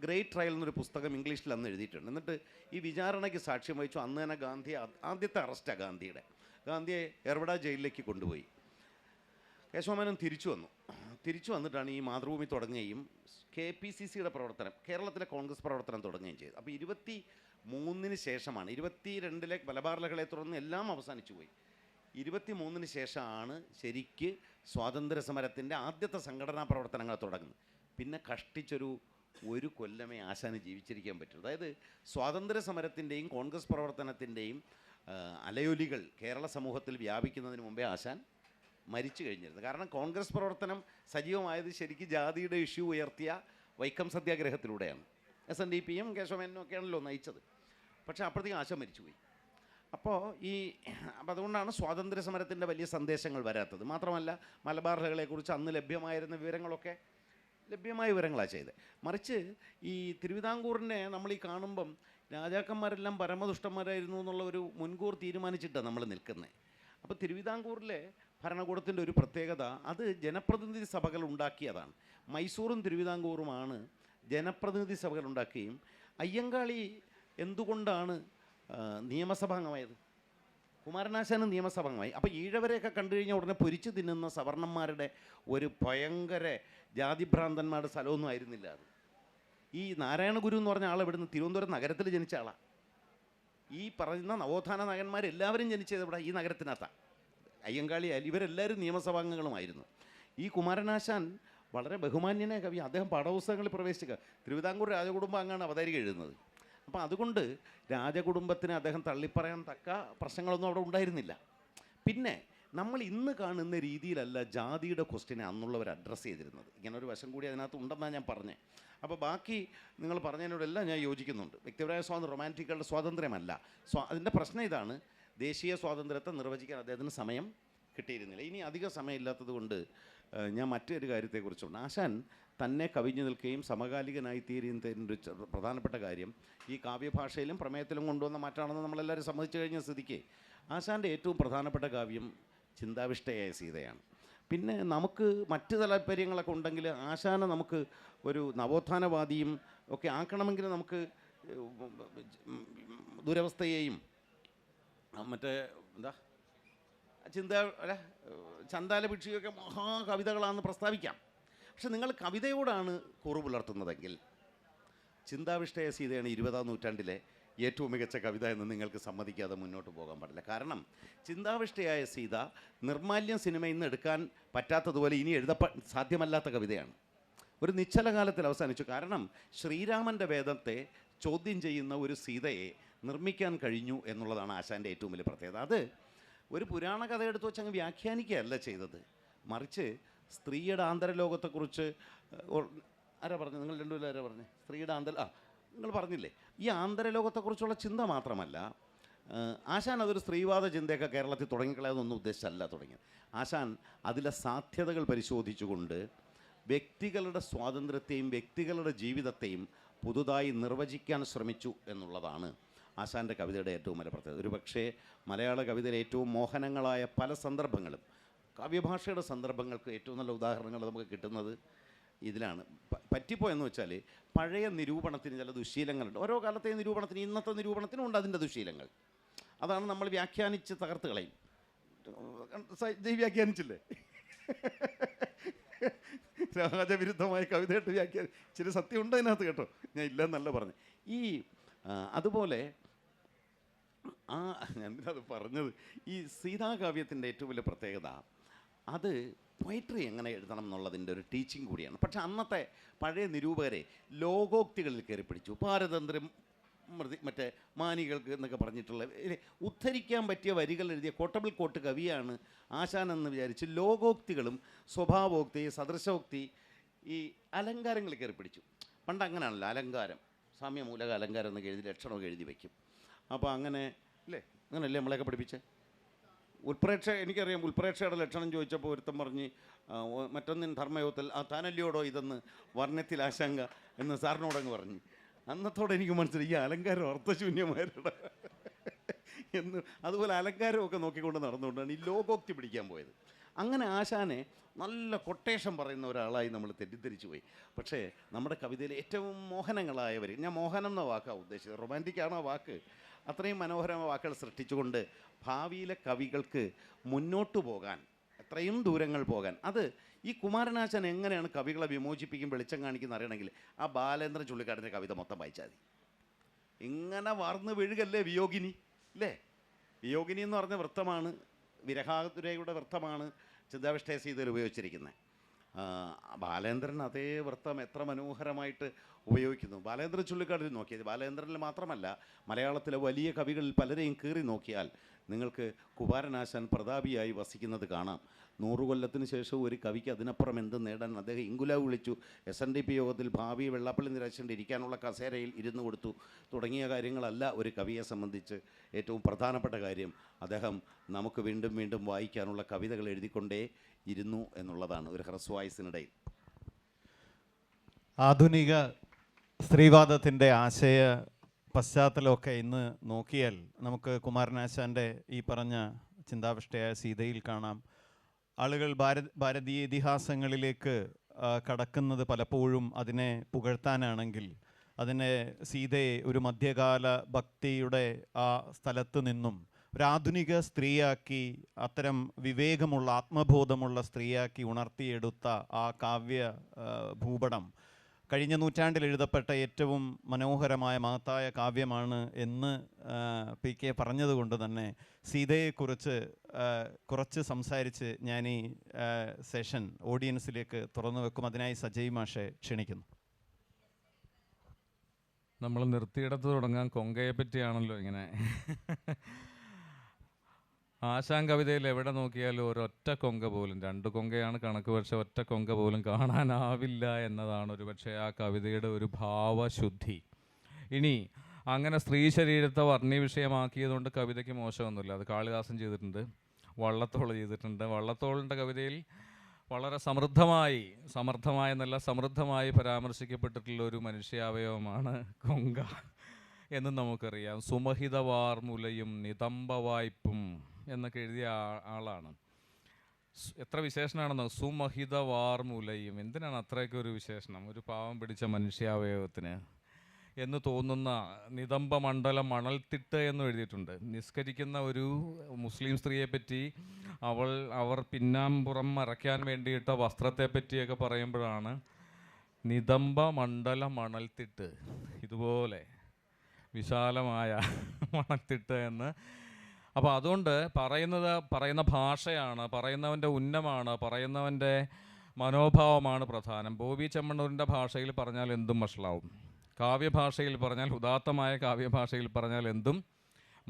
ഗ്രേറ്റ് ട്രയൽ എന്നൊരു പുസ്തകം ഇംഗ്ലീഷിൽ അന്ന് എഴുതിയിട്ടുണ്ട്. എന്നിട്ട് ഈ വിചാരണയ്ക്ക് സാക്ഷ്യം വഹിച്ചു. അന്ന് തന്നെ ഗാന്ധി ആദ്യത്തെ അറസ്റ്റാണ് ഗാന്ധിയുടെ. ഗാന്ധിയെ എർവട ജയിലിലേക്ക് കൊണ്ടുപോയി. കേശവമേനോൻ തിരിച്ചു വന്നിട്ടാണ് ഈ മാതൃഭൂമി തുടങ്ങുകയും KPCCയുടെ പ്രവർത്തനം, കേരളത്തിലെ കോൺഗ്രസ് പ്രവർത്തനം തുടങ്ങുകയും ചെയ്തു. അപ്പോൾ 23 ശേഷമാണ്, 22 മലബാർ ലഹളയെ തുടർന്ന് എല്ലാം അവസാനിച്ചു പോയി. 23 ശേഷമാണ് ശരിക്ക് സ്വാതന്ത്ര്യ സമരത്തിൻ്റെ ആദ്യത്തെ സംഘടനാ പ്രവർത്തനങ്ങൾ തുടങ്ങുന്നത്. പിന്നെ ഒരു കൊല്ലമേ ആശാന് ജീവിച്ചിരിക്കാൻ പറ്റും. അതായത് സ്വാതന്ത്ര്യ സമരത്തിൻ്റെയും കോൺഗ്രസ് പ്രവർത്തനത്തിൻ്റെയും അലയൊലികൾ കേരള സമൂഹത്തിൽ വ്യാപിക്കുന്നതിന് മുമ്പേ ആശാൻ മരിച്ചു കഴിഞ്ഞിരുന്നു. കാരണം കോൺഗ്രസ് പ്രവർത്തനം സജീവമായത് ശരിക്കും ജാതിയുടെ ഇഷ്യൂ ഉയർത്തിയ വൈക്കം സത്യാഗ്രഹത്തിലൂടെയാണ്. SNDPയും കേശവമേനോനും ഒക്കെയാണല്ലോ നയിച്ചത്. പക്ഷേ അപ്പോഴത്തേക്കും ആശാൻ മരിച്ചുപോയി. അപ്പോൾ അതുകൊണ്ടാണ് സ്വാതന്ത്ര്യ സമരത്തിൻ്റെ വലിയ സന്ദേശങ്ങൾ വരാത്തത്. മാത്രമല്ല മലബാർ ലഹളയെക്കുറിച്ച് അന്ന് ലഭ്യമായിരുന്ന വിവരങ്ങളൊക്കെ ലഭ്യമായ വിവരങ്ങളാണ് ചെയ്തത്. മറിച്ച് ഈ തിരുവിതാംകൂറിനെ നമ്മൾ ഈ കാണുമ്പം രാജാക്കന്മാരെല്ലാം പരമദുഷ്ടന്മാരായിരുന്നു എന്നുള്ള ഒരു മുൻകൂർ തീരുമാനിച്ചിട്ടാണ് നമ്മൾ നിൽക്കുന്നത്. അപ്പോൾ തിരുവിതാംകൂറിലെ ഭരണകൂടത്തിൻ്റെ ഒരു പ്രത്യേകത അത് ജനപ്രതിനിധി സഭകൾ ഉണ്ടാക്കിയതാണ്. മൈസൂറും തിരുവിതാംകൂറുമാണ് ജനപ്രതിനിധി സഭകൾ ഉണ്ടാക്കുകയും അയ്യങ്കാളി എന്തുകൊണ്ടാണ് നിയമസഭാംഗമായത്? കുമാരനാശാന് നിയമസഭാംഗമായി. അപ്പോൾ ഈഴവരെയൊക്കെ കണ്ടു കഴിഞ്ഞാൽ ഉടനെ പൊരിച്ചു തിന്നുന്ന സവർണന്മാരുടെ ഒരു ഭയങ്കര ജാതിഭ്രാന്തന്മാരുടെ സ്ഥലമൊന്നും ആയിരുന്നില്ല അത്. ഈ നാരായണ ഗുരു എന്ന് പറഞ്ഞ ആൾ ഇവിടുന്ന് തിരുവനന്തപുരം നഗരത്തിൽ ജനിച്ച ആളാണ്. ഈ പറയുന്ന നവോത്ഥാന നായകന്മാരെല്ലാവരും ജനിച്ചത് ഇവിടെ ഈ നഗരത്തിനകത്താണ്. അയ്യങ്കാളിയായാലും ഇവരെല്ലാവരും നിയമസഭാംഗങ്ങളുമായിരുന്നു. ഈ കുമാരനാശാൻ വളരെ ബഹുമാന്യനായ കവി. അദ്ദേഹം പാഠപുസ്തകങ്ങളിൽ പ്രവേശിക്കുക തിരുവിതാംകൂർ രാജകുടുംബം അങ്ങാണ് അവതാരിക എഴുതുന്നത്. അപ്പോൾ അതുകൊണ്ട് രാജകുടുംബത്തിന് അദ്ദേഹം തള്ളിപ്പറയാൻ തക്ക പ്രശ്നങ്ങളൊന്നും അവിടെ ഉണ്ടായിരുന്നില്ല. പിന്നെ നമ്മൾ ഇന്ന് കാണുന്ന രീതിയിലല്ല ജാതിയുടെ ക്വസ്റ്റ്യനെ അന്നുള്ളവർ അഡ്രസ്സ് ചെയ്തിരുന്നത്. ഇങ്ങനെ ഒരു വശം കൂടി അതിനകത്ത് ഉണ്ടെന്നാണ് ഞാൻ പറഞ്ഞത്. അപ്പോൾ ബാക്കി നിങ്ങൾ പറഞ്ഞതിനോടെല്ലാം ഞാൻ യോജിക്കുന്നുണ്ട്. വ്യക്തിപരമായ സ്വാതന്ത്ര്യം റൊമാൻറ്റിക്കുകളുടെ സ്വാതന്ത്ര്യമല്ല. അതിൻ്റെ പ്രശ്നം ഇതാണ്, ദേശീയ സ്വാതന്ത്ര്യത്തെ നിർവചിക്കാൻ അദ്ദേഹത്തിന് സമയം കിട്ടിയിരുന്നില്ല. ഇനി അധിക സമയമില്ലാത്തത് കൊണ്ട് ഞാൻ മറ്റൊരു കാര്യത്തെക്കുറിച്ചുണ്ട്. ആശാൻ തന്നെ കവിഞ്ഞു നിൽക്കുകയും സമകാലികനായി തീരുന്നതിൻ്റെ ഒരു പ്രധാനപ്പെട്ട കാര്യം ഈ കാവ്യഭാഷയിലും പ്രമേയത്തിലും കൊണ്ടുവന്ന മാറ്റമാണെന്ന് നമ്മളെല്ലാവരും സമ്മതിച്ചു കഴിഞ്ഞ സ്ഥിതിക്ക് ആശാൻ്റെ ഏറ്റവും പ്രധാനപ്പെട്ട കാവ്യം ചിന്താവിഷ്ടയായ സീതയാണ്. പിന്നെ നമുക്ക് മറ്റ് താല്പര്യങ്ങളൊക്കെ ഉണ്ടെങ്കിൽ ആശാനെ നമുക്ക് ഒരു നവോത്ഥാനവാദിയും ഒക്കെ ആക്കണമെങ്കിൽ നമുക്ക് ദുരവസ്ഥയെയും മറ്റേ ചന്താല ഭിക്ഷയൊക്കെ മഹാകവിതകളാണെന്ന് പ്രസ്താവിക്കാം. പക്ഷെ നിങ്ങൾ കവിതയോടാണ് കൂറു പുലർത്തുന്നതെങ്കിൽ ചിന്താവിഷ്ടയ സീതയാണ് 20-ാം നൂറ്റാണ്ടിലെ ഏറ്റവും മികച്ച കവിത എന്ന് നിങ്ങൾക്ക് സമ്മതിക്കാതെ മുന്നോട്ട് പോകാൻ പാടില്ല. കാരണം ചിന്താവിഷ്ടയായ സീത നിർമാല്യം സിനിമയിൽ നിന്ന് എടുക്കാൻ പറ്റാത്തതുപോലെ ഇനി സാധ്യമല്ലാത്ത കവിതയാണ്. ഒരു നിശ്ചല കാലത്തിൽ അവസാനിച്ചു. കാരണം ശ്രീരാമൻ്റെ വേദത്തെ ചോദ്യം ചെയ്യുന്ന ഒരു സീതയെ നിർമ്മിക്കാൻ കഴിഞ്ഞു എന്നുള്ളതാണ് ആശാൻ്റെ ഏറ്റവും വലിയ പ്രത്യേകത. അത് ഒരു പുരാണ കഥ എടുത്ത് വെച്ച് അങ്ങ് വ്യാഖ്യാനിക്കുകയല്ല ചെയ്തത്, മറിച്ച് സ്ത്രീയുടെ ആന്തരലോകത്തെക്കുറിച്ച് ആരാ പറഞ്ഞു? നിങ്ങൾ രണ്ടുപേരും ആരാ പറഞ്ഞു? സ്ത്രീയുടെ നിങ്ങൾ പറഞ്ഞില്ലേ? ഈ ആന്തരലോകത്തെക്കുറിച്ചുള്ള ചിന്ത മാത്രമല്ല, ആശാൻ അതൊരു സ്ത്രീവാദ ചിന്തയൊക്കെ കേരളത്തിൽ തുടങ്ങിക്കളയാതൊന്നും ഉദ്ദേശിച്ചല്ല തുടങ്ങിയത്. ആശാൻ അതിലെ സാധ്യതകൾ പരിശോധിച്ചുകൊണ്ട് വ്യക്തികളുടെ സ്വാതന്ത്ര്യത്തെയും വ്യക്തികളുടെ ജീവിതത്തെയും പുതുതായി നിർവചിക്കാൻ ശ്രമിച്ചു എന്നുള്ളതാണ് ആശാൻ്റെ കവിതയുടെ ഏറ്റവും വലിയ പ്രത്യേകത. ഒരു പക്ഷേ മലയാള കവിതയിലെ ഏറ്റവും മോഹനങ്ങളായ പല സന്ദർഭങ്ങളും കാവ്യഭാഷയുടെ സന്ദർഭങ്ങൾക്ക് ഏറ്റവും നല്ല ഉദാഹരണങ്ങൾ നമുക്ക് കിട്ടുന്നത് ഇതിലാണ്. പറ്റിപ്പോയെന്ന് വെച്ചാൽ പഴയ നിരൂപണത്തിന് ചില ദുശ്ശീലങ്ങളുണ്ട്. ഓരോ കാലത്തെ നിരൂപണത്തിന്, ഇന്നത്തെ നിരൂപണത്തിനും ഉണ്ട് അതിൻ്റെ ദുശ്ശീലങ്ങൾ. അതാണ് നമ്മൾ വ്യാഖ്യാനിച്ച് തകർത്ത് കളയും. വ്യാഖ്യാനിച്ചില്ലേ? രാജവിരുദ്ധമായ കവിതയായിട്ട് വ്യാഖ്യാനം ചില സത്യമുണ്ട് അതിനകത്ത് കേട്ടോ, ഞാൻ ഇല്ലെന്നല്ല പറഞ്ഞു. ഈ അതുപോലെ ഞാനത് പറഞ്ഞത് ഈ സീതാകാവ്യത്തിൻ്റെ ഏറ്റവും വലിയ പ്രത്യേകത അത് പൊയട്രി എങ്ങനെ എഴുതണം എന്നുള്ളതിൻ്റെ ഒരു ടീച്ചിങ് കൂടിയാണ്. പക്ഷെ അന്നത്തെ പഴയ നിരൂപകരെ ലോകോക്തികളിൽ കയറി പിടിച്ചു. പാരതന്ത്ര്യം മറ്റേ മാനികൾക്ക് എന്നൊക്കെ പറഞ്ഞിട്ടുള്ള ഉദ്ധരിക്കാൻ പറ്റിയ വരികൾ എഴുതിയ കോട്ടബിൾ കോട്ട് കവിയാണ് ആശാൻ എന്ന് വിചാരിച്ച് ലോകോക്തികളും സ്വഭാവോക്തി, സദൃശോക്തി, ഈ അലങ്കാരങ്ങൾ കയറി പിടിച്ചു. പണ്ട് അങ്ങനെയാണല്ലോ അലങ്കാരം, സാമ്യമൂലക അലങ്കാരം എന്നൊക്കെ എഴുതി ലക്ഷണമൊക്കെ എഴുതി വയ്ക്കും. അപ്പോൾ അങ്ങനെ അല്ലേ, അങ്ങനെയല്ലേ നമ്മളെയൊക്കെ പഠിപ്പിച്ചേ? ഉൽപ്രേക്ഷ എനിക്കറിയാം. ഉൽപ്രേക്ഷയുടെ ലക്ഷണം ചോദിച്ചപ്പോൾ ഒരുത്തം പറഞ്ഞ് മറ്റൊന്നിൻ ധർമ്മയോഗത്തിൽ താനല്ലിയോടോ ഇതെന്ന് വർണ്ണത്തിൽ ആശങ്ക എന്ന് സാറിനോടങ്ങ് പറഞ്ഞു. അന്നത്തോടെ എനിക്ക് മനസ്സിലായി ഈ അലങ്കാരം അർത്ഥശൂന്യമാരുടെ എന്ന്. അതുപോലെ അലങ്കാരമൊക്കെ നോക്കിക്കൊണ്ട് നടന്നുകൊണ്ടാണ് ഈ ലോകോക്തി പിടിക്കാൻ പോയത്. അങ്ങനെ ആശാനെ നല്ല കൊട്ടേഷൻ പറയുന്ന ഒരാളായി നമ്മൾ തെറ്റിദ്ധരിച്ചു പോയി. പക്ഷേ നമ്മുടെ കവിതയിലെ ഏറ്റവും മോഹനങ്ങളായവർ, ഞാൻ മോഹനം എന്ന വാക്കാണ് ഉദ്ദേശിച്ചത്, റൊമാൻറ്റിക്കാണോ വാക്ക്, അത്രയും മനോഹരമായ വാക്കുകൾ സൃഷ്ടിച്ചുകൊണ്ട് ഭാവിയിലെ കവികൾക്ക് മുന്നോട്ട് പോകാൻ, എത്രയും ദൂരങ്ങൾ പോകാൻ, അത് ഈ കുമാരനാശാൻ എങ്ങനെയാണ് കവികളെ വിമോചിപ്പിക്കും വെളിച്ചം കാണിക്കുന്ന അറിയണമെങ്കിൽ ആ ബാലേന്ദ്രൻ ചുള്ളിക്കാടിൻ്റെ കവിത മൊത്തം വായിച്ചാൽ മതി. ഇങ്ങനെ വാർന്ന് വീഴുകല്ലേ വിയോഗിനി, അല്ലേ? വിയോഗിനി എന്ന് പറഞ്ഞ വൃത്തമാണ്, വിരഹാതുരയുടെ വൃത്തമാണ് ചിന്താവിഷ്ടയ സീതയിൽ ഉപയോഗിച്ചിരിക്കുന്നത്. ബാലേന്ദ്രൻ അതേ വൃത്തം എത്ര മനോഹരമായിട്ട് ഉപയോഗിക്കുന്നു. ബാലേന്ദ്രൻ ചുള്ളിക്കാടിൽ നോക്കിയത്, ബാലേന്ദ്രനിൽ മാത്രമല്ല മലയാളത്തിലെ വലിയ കവികളിൽ പലരെയും കീറി നോക്കിയാൽ നിങ്ങൾക്ക് കുമാരനാശാൻ പ്രതാപിയായി വസിക്കുന്നത് കാണാം. 100 കൊല്ലത്തിന് ശേഷം ഒരു കവിക്ക് അതിനപ്പുറം എന്ത് നേടാൻ? അദ്ദേഹം ഇൻകുലാവ് വിളിച്ചു, SNDP യോഗത്തിൽ ഭാവി വെള്ളാപ്പള്ളി നിരാശൻ്റെ ഇരിക്കാനുള്ള കസേരയിൽ ഇരുന്നു കൊടുത്തു തുടങ്ങിയ കാര്യങ്ങളല്ല ഒരു കവിയെ സംബന്ധിച്ച് ഏറ്റവും പ്രധാനപ്പെട്ട കാര്യം. അദ്ദേഹം നമുക്ക് വീണ്ടും വീണ്ടും വായിക്കാനുള്ള കവിതകൾ എഴുതിക്കൊണ്ടേ ഇരുന്നു എന്നുള്ളതാണ് ഒരു ഹ്രസ്വവായസിനിടയിൽ. ആധുനിക സ്ത്രീവാദത്തിൻ്റെ ആശയ പശ്ചാത്തലമൊക്കെ ഇന്ന് നോക്കിയാൽ നമുക്ക് കുമാരനാശാൻ്റെ ഈ പറഞ്ഞ ചിന്താവിഷ്ടയായ സീതയിൽ കാണാം. ആളുകൾ ഭാരതീയ ഇതിഹാസങ്ങളിലേക്ക് കടക്കുന്നത് പലപ്പോഴും അതിനെ പുകഴ്ത്താനാണെങ്കിൽ അതിനെ സീതയെ ഒരു മധ്യകാല ഭക്തിയുടെ ആ സ്ഥലത്ത് നിന്നും ഒരാധുനിക സ്ത്രീയാക്കി, അത്തരം വിവേകമുള്ള ആത്മബോധമുള്ള സ്ത്രീയാക്കി ഉണർത്തിയെടുത്ത ആ കാവ്യ ഭൂപടം കഴിഞ്ഞ നൂറ്റാണ്ടിൽ എഴുതപ്പെട്ട ഏറ്റവും മനോഹരമായ മഹത്തായ കാവ്യമാണ് എന്ന് PK പറഞ്ഞതുകൊണ്ട് തന്നെ സീതയെക്കുറിച്ച് കുറച്ച് സംസാരിച്ച് ഞാൻ ഈ സെഷൻ ഓഡിയൻസിലേക്ക് തുറന്നു വെക്കും. അതിനായി സജയ് മാഷെ ക്ഷണിക്കുന്നു. നമ്മൾ നിർത്തിയിടത്ത് തുടങ്ങാൻ കൊങ്കയെ പറ്റിയാണല്ലോ ഇങ്ങനെ. ആശാൻ കവിതയിൽ എവിടെ നോക്കിയാലും ഒരൊറ്റ കൊങ്ക പോലും, 2 കൊങ്കയാണ് കണക്ക്, പക്ഷെ ഒറ്റ കൊങ്ക പോലും കാണാനാവില്ല എന്നതാണ് ഒരു പക്ഷേ ആ കവിതയുടെ ഒരു ഭാവശുദ്ധി. ഇനി അങ്ങനെ സ്ത്രീ ശരീരത്തെ വർണ്ണീയ വിഷയമാക്കിയതുകൊണ്ട് കവിതയ്ക്ക് മോശമൊന്നുമില്ല. അത് കാളിദാസൻ ചെയ്തിട്ടുണ്ട്, വള്ളത്തോൾ ചെയ്തിട്ടുണ്ട്. വള്ളത്തോളിൻ്റെ കവിതയിൽ വളരെ സമർത്ഥമായി എന്നല്ല സമൃദ്ധമായി പരാമർശിക്കപ്പെട്ടിട്ടുള്ള ഒരു മനുഷ്യാവയവമാണ് കൊങ്ക എന്ന് നമുക്കറിയാം. സുമഹിതവാർമുലയും നിതംബവായ്പും എന്നൊക്കെ എഴുതിയ ആളാണ്. എത്ര വിശേഷണമാണെന്നോ, സുമഹിതവാർമുലയും. എന്തിനാണ് അത്രയൊക്കെ ഒരു വിശേഷണം ഒരു പാവം പിടിച്ച മനുഷ്യാവയവത്തിന് എന്ന് തോന്നുന്ന നിതംബമണ്ഡലം മണൽത്തിട്ട് എന്നും എഴുതിയിട്ടുണ്ട്. നിസ്കരിക്കുന്ന ഒരു മുസ്ലിം സ്ത്രീയെപ്പറ്റി അവർ പിന്നാമ്പുറം മറയ്ക്കാൻ വേണ്ടിയിട്ട വസ്ത്രത്തെ പറ്റിയൊക്കെ പറയുമ്പോഴാണ് നിതംബമണ്ഡല മണൽത്തിട്ട്, ഇതുപോലെ വിശാലമായ മണൽത്തിട്ട് എന്ന്. അപ്പോൾ അതുകൊണ്ട് പറയുന്ന ഭാഷയാണ്, പറയുന്നവൻ്റെ ഉന്നമാണ്, പറയുന്നവൻ്റെ മനോഭാവമാണ് പ്രധാനം. ബോബി ചെമ്മണ്ണൂരിൻ്റെ ഭാഷയിൽ പറഞ്ഞാൽ എന്തും വഷളാവും, കാവ്യഭാഷയിൽ പറഞ്ഞാൽ, ഉദാത്തമായ കാവ്യഭാഷയിൽ പറഞ്ഞാൽ എന്തും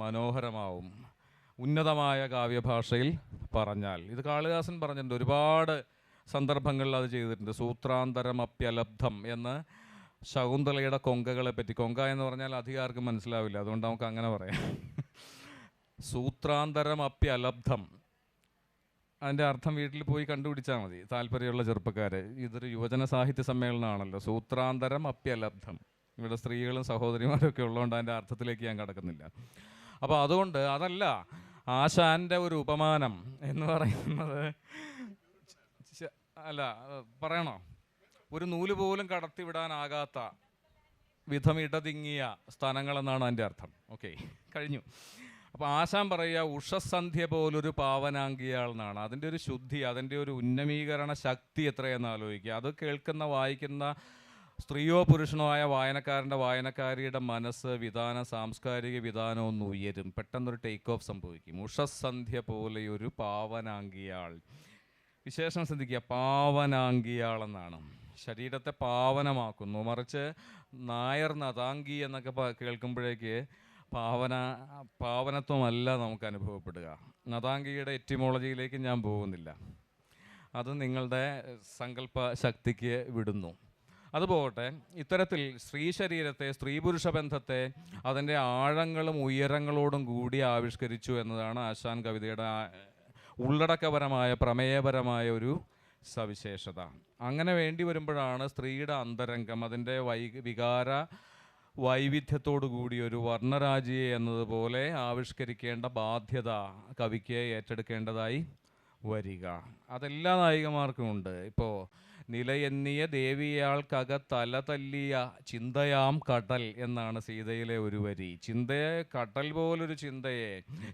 മനോഹരമാവും, ഉന്നതമായ കാവ്യഭാഷയിൽ പറഞ്ഞാൽ. ഇത് കാളിദാസൻ പറഞ്ഞിട്ടുണ്ട്, ഒരുപാട് സന്ദർഭങ്ങളിൽ അത് ചെയ്തിട്ടുണ്ട്. സൂത്രാന്തരമപ്യലബ്ധം എന്ന് ശകുന്തളയുടെ കൊങ്കകളെ പറ്റി. കൊങ്ക എന്ന് പറഞ്ഞാൽ അധികാർക്കും മനസ്സിലാവില്ല, അതുകൊണ്ട് നമുക്ക് അങ്ങനെ പറയാം. സൂത്രാന്തരമപ്യലബ്ധം, അതിൻ്റെ അർത്ഥം വീട്ടിൽ പോയി കണ്ടുപിടിച്ചാൽ മതി, താല്പര്യമുള്ള ചെറുപ്പക്കാർ. ഇതൊരു യുവജന സാഹിത്യ സമ്മേളനമാണല്ലോ. സൂത്രാന്തരം അപ്യലബ്ധം. ഇവിടെ സ്ത്രീകളും സഹോദരിമാരൊക്കെ ഉള്ളതുകൊണ്ട് അതിൻ്റെ അർത്ഥത്തിലേക്ക് ഞാൻ കടക്കുന്നില്ല. അപ്പോൾ അതുകൊണ്ട് അതല്ല ആശാൻ്റെ ഒരു ഉപമാനം എന്ന് പറയുന്നത്. അല്ല, പറയണോ? ഒരു നൂല് പോലും കടത്തിവിടാനാകാത്ത വിധം ഇടതിങ്ങിയ സ്ഥാനങ്ങളെന്നാണ് അതിൻ്റെ അർത്ഥം. ഓക്കെ, കഴിഞ്ഞു. അപ്പോൾ ആശാൻ പറയുക ഉഷസന്ധ്യ പോലൊരു പാവനാങ്കിയാൾ എന്നാണ്. അതിൻ്റെ ഒരു ശുദ്ധി, അതിൻ്റെ ഒരു ഉന്നമീകരണ ശക്തി എത്രയെന്ന് ആലോചിക്കുക. അത് കേൾക്കുന്ന വായിക്കുന്ന സ്ത്രീയോ പുരുഷനോ ആയ വായനക്കാരിയുടെ മനസ്സ് വിധാനം, സാംസ്കാരിക വിധാനം ഒന്ന് ഉയരും, പെട്ടെന്നൊരു ടേക്ക് ഓഫ് സംഭവിക്കും. ഉഷസന്ധ്യ പോലെയൊരു പാവനാങ്കിയാൾ. വിശേഷണം ശ്രദ്ധിക്കുക, പാവനാങ്കിയാൾ എന്നാണ്. ശരീരത്തെ പാവനമാക്കുന്നു. മറിച്ച് നായർ നതാങ്കി എന്നൊക്കെ കേൾക്കുമ്പോഴേക്ക് പാവനത്വമല്ല നമുക്ക് അനുഭവപ്പെടുക. നതാങ്കിയുടെ എറ്റിമോളജിയിലേക്ക് ഞാൻ പോകുന്നില്ല, അത് നിങ്ങളുടെ സങ്കല്പ ശക്തിക്ക് വിടുന്നു. അതുപോകട്ടെ, ഇത്തരത്തിൽ സ്ത്രീ ശരീരത്തെ, സ്ത്രീ പുരുഷ ബന്ധത്തെ അതിൻ്റെ ആഴങ്ങളും ഉയരങ്ങളോടും കൂടി ആവിഷ്കരിച്ചു എന്നതാണ് ആശാൻ കവിതയുടെ ഉള്ളടക്കപരമായ പ്രമേയപരമായ ഒരു സവിശേഷത. അങ്ങനെ വേണ്ടി വരുമ്പോഴാണ് സ്ത്രീയുടെ അന്തരംഗം, അതിൻ്റെ വികാര വൈവിധ്യത്തോടു കൂടി ഒരു വർണ്ണരാജിയെ എന്നതുപോലെ ആവിഷ്കരിക്കേണ്ട ബാധ്യത കവിക്ക് ഏറ്റെടുക്കേണ്ടതായി വരിക. അതെല്ലാ നായികമാർക്കും ഉണ്ട്. ഇപ്പോൾ നിലയെന്നിയ ദേവിയാൾക്കക തല തല്ലിയ ചിന്തയാം കടൽ എന്നാണ് സീതയിലെ ഒരു വരി. ചിന്തയെ, കടൽ പോലൊരു ചിന്തയെ,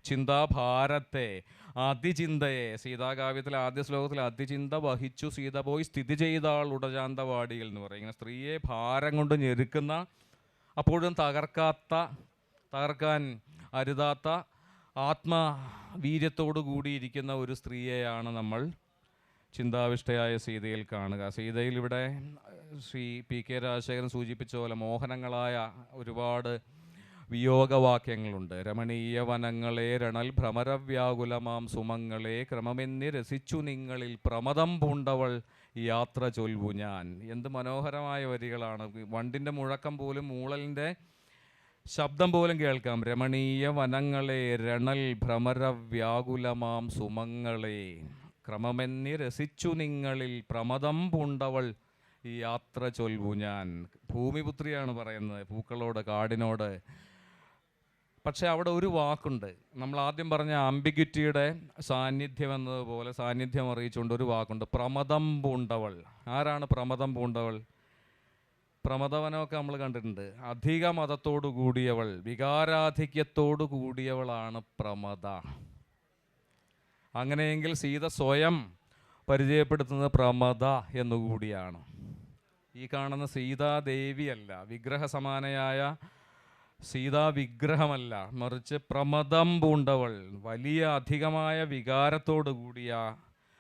ചിന്താഭാരത്തെ, അതിചിന്തയെ, സീതാകാവ്യത്തിലെ ആദ്യ ശ്ലോകത്തിൽ അതിചിന്ത വഹിച്ചു സീത പോയി സ്ഥിതി ചെയ്താൾ ഉടജാന്തവാടികൾ എന്ന് പറയും. ഇങ്ങനെ സ്ത്രീയെ ഭാരം കൊണ്ട് ഞെരുക്കുന്ന, അപ്പോഴും തകർക്കാൻ അരുതാത്ത ആത്മവീര്യത്തോടു കൂടിയിരിക്കുന്ന ഒരു സ്ത്രീയെയാണ് നമ്മൾ ചിന്താവിഷ്ടയായ സീതയിൽ കാണുക. സീതയിൽ ഇവിടെ ശ്രീ PK രാജശേഖരൻ സൂചിപ്പിച്ച പോലെ മോഹനങ്ങളായ ഒരുപാട് വിയോഗവാക്യങ്ങളുണ്ട്. രമണീയ വനങ്ങളെ രണൽ ഭ്രമരവ്യാകുലമാം സുമങ്ങളെ ക്രമമെന്നി രസിച്ചു നിങ്ങളിൽ പ്രമദം പൂണ്ടവൾ യാത്ര ചൊൽവു ഞാൻ. എന്ത് മനോഹരമായ വരികളാണ്. വണ്ടിൻ്റെ മുഴക്കം പോലും, മൂളലിൻ്റെ ശബ്ദം പോലും കേൾക്കാം. രമണീയ വനങ്ങളെ രണൽ ഭ്രമരവ്യാകുലമാം സുമങ്ങളെ ക്രമമെന്നി രസിച്ചു നിങ്ങളിൽ പ്രമദം പൂണ്ടവൾ ഈ യാത്ര ചൊൽവു ഞാൻ. ഭൂമിപുത്രിയാണ് പറയുന്നത് പൂക്കളോട്, കാടിനോട്. പക്ഷേ അവിടെ ഒരു വാക്കുണ്ട്, നമ്മൾ ആദ്യം പറഞ്ഞ ആംബിഗ്വിറ്റിയുടെ സാന്നിധ്യം എന്നതുപോലെ സാന്നിധ്യം അറിയിച്ചുകൊണ്ട് ഒരു വാക്കുണ്ട്, പ്രമദം പൂണ്ടവൾ. ആരാണ് പ്രമദം പൂണ്ടവൾ? പ്രമദവനമൊക്കെ നമ്മൾ കണ്ടിട്ടുണ്ട്. അധിക മതത്തോടു കൂടിയവൾ, വികാരാധിക്യത്തോടു കൂടിയവളാണ് പ്രമദ. അങ്ങനെയെങ്കിൽ സീത സ്വയം പരിചയപ്പെടുത്തുന്നത് പ്രമദ എന്നുകൂടിയാണ്. ഈ കാണുന്ന സീതാദേവിയല്ല, വിഗ്രഹസമാനയായ സീതാ വിഗ്രഹമല്ല, മറിച്ച് പ്രമദം പൂണ്ടവൾ, വലിയ അധികമായ വികാരത്തോടു കൂടിയ,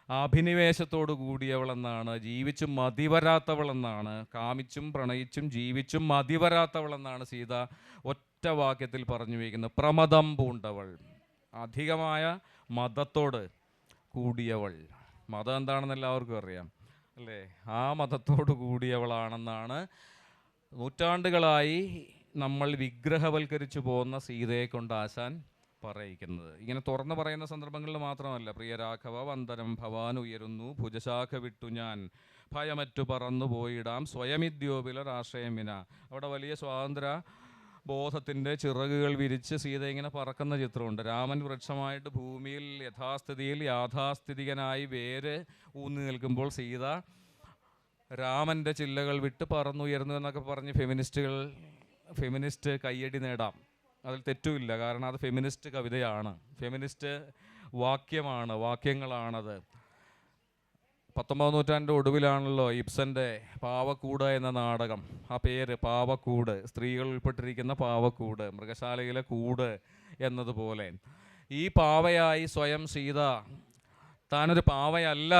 അഭിനിവേശത്തോടു കൂടിയവളെന്നാണ്, ജീവിച്ചും മതിവരാത്തവളെന്നാണ്, കാമിച്ചും പ്രണയിച്ചും ജീവിച്ചും മതിവരാത്തവളെന്നാണ് സീത ഒറ്റ വാക്യത്തിൽ പറഞ്ഞു വയ്ക്കുന്നത്. പ്രമദം പൂണ്ടവൾ, അധികമായ മതത്തോട് കൂടിയവൾ. മതം എന്താണെന്ന് എല്ലാവർക്കും അറിയാം അല്ലേ? ആ മതത്തോട് കൂടിയവളാണെന്നാണ് നൂറ്റാണ്ടുകളായി നമ്മൾ വിഗ്രഹവൽക്കരിച്ചു പോകുന്ന സീതയെ കൊണ്ട് ആശാൻ പറയിക്കുന്നത്. ഇങ്ങനെ തുറന്നു പറയുന്ന സന്ദർഭങ്ങളിൽ മാത്രമല്ല, പ്രിയ രാഘവ വന്ദനം ഭവാൻ ഉയരുന്നു, ഭുജശാഖ വിട്ടു ഞാൻ ഭയമറ്റു പറന്നു പോയിടാം, സ്വയമിദ്യോപില രാശ്രയം വിന. അവിടെ വലിയ സ്വാതന്ത്ര്യ ബോധത്തിൻ്റെ ചിറകുകൾ വിരിച്ച് സീത ഇങ്ങനെ പറക്കുന്ന ചിത്രമുണ്ട്. രാമൻ വൃക്ഷമായിട്ട് ഭൂമിയിൽ യഥാസ്ഥിതിയിൽ യാഥാസ്ഥിതികനായി വേര് ഊന്നി നിൽക്കുമ്പോൾ സീത രാമൻ്റെ ചില്ലകൾ വിട്ട് പറന്നുയർന്നു എന്നൊക്കെ പറഞ്ഞ് ഫെമിനിസ്റ്റ് കയ്യടി നേടാം. അതിൽ തെറ്റുമില്ല, കാരണം അത് ഫെമിനിസ്റ്റ് കവിതയാണ്, ഫെമിനിസ്റ്റ് വാക്യങ്ങളാണത്. 19ാം നൂറ്റാണ്ടിൻ്റെ ഒടുവിലാണല്ലോ ഇബ്സൻ്റെ പാവക്കൂട് എന്ന നാടകം. ആ പേര് പാവക്കൂട്, സ്ത്രീകൾ ഉൾപ്പെട്ടിരിക്കുന്ന പാവക്കൂട്, മൃഗശാലയിലെ കൂട് എന്നതുപോലെ. ഈ പാവയായി സ്വയം സീത താനൊരു പാവയല്ല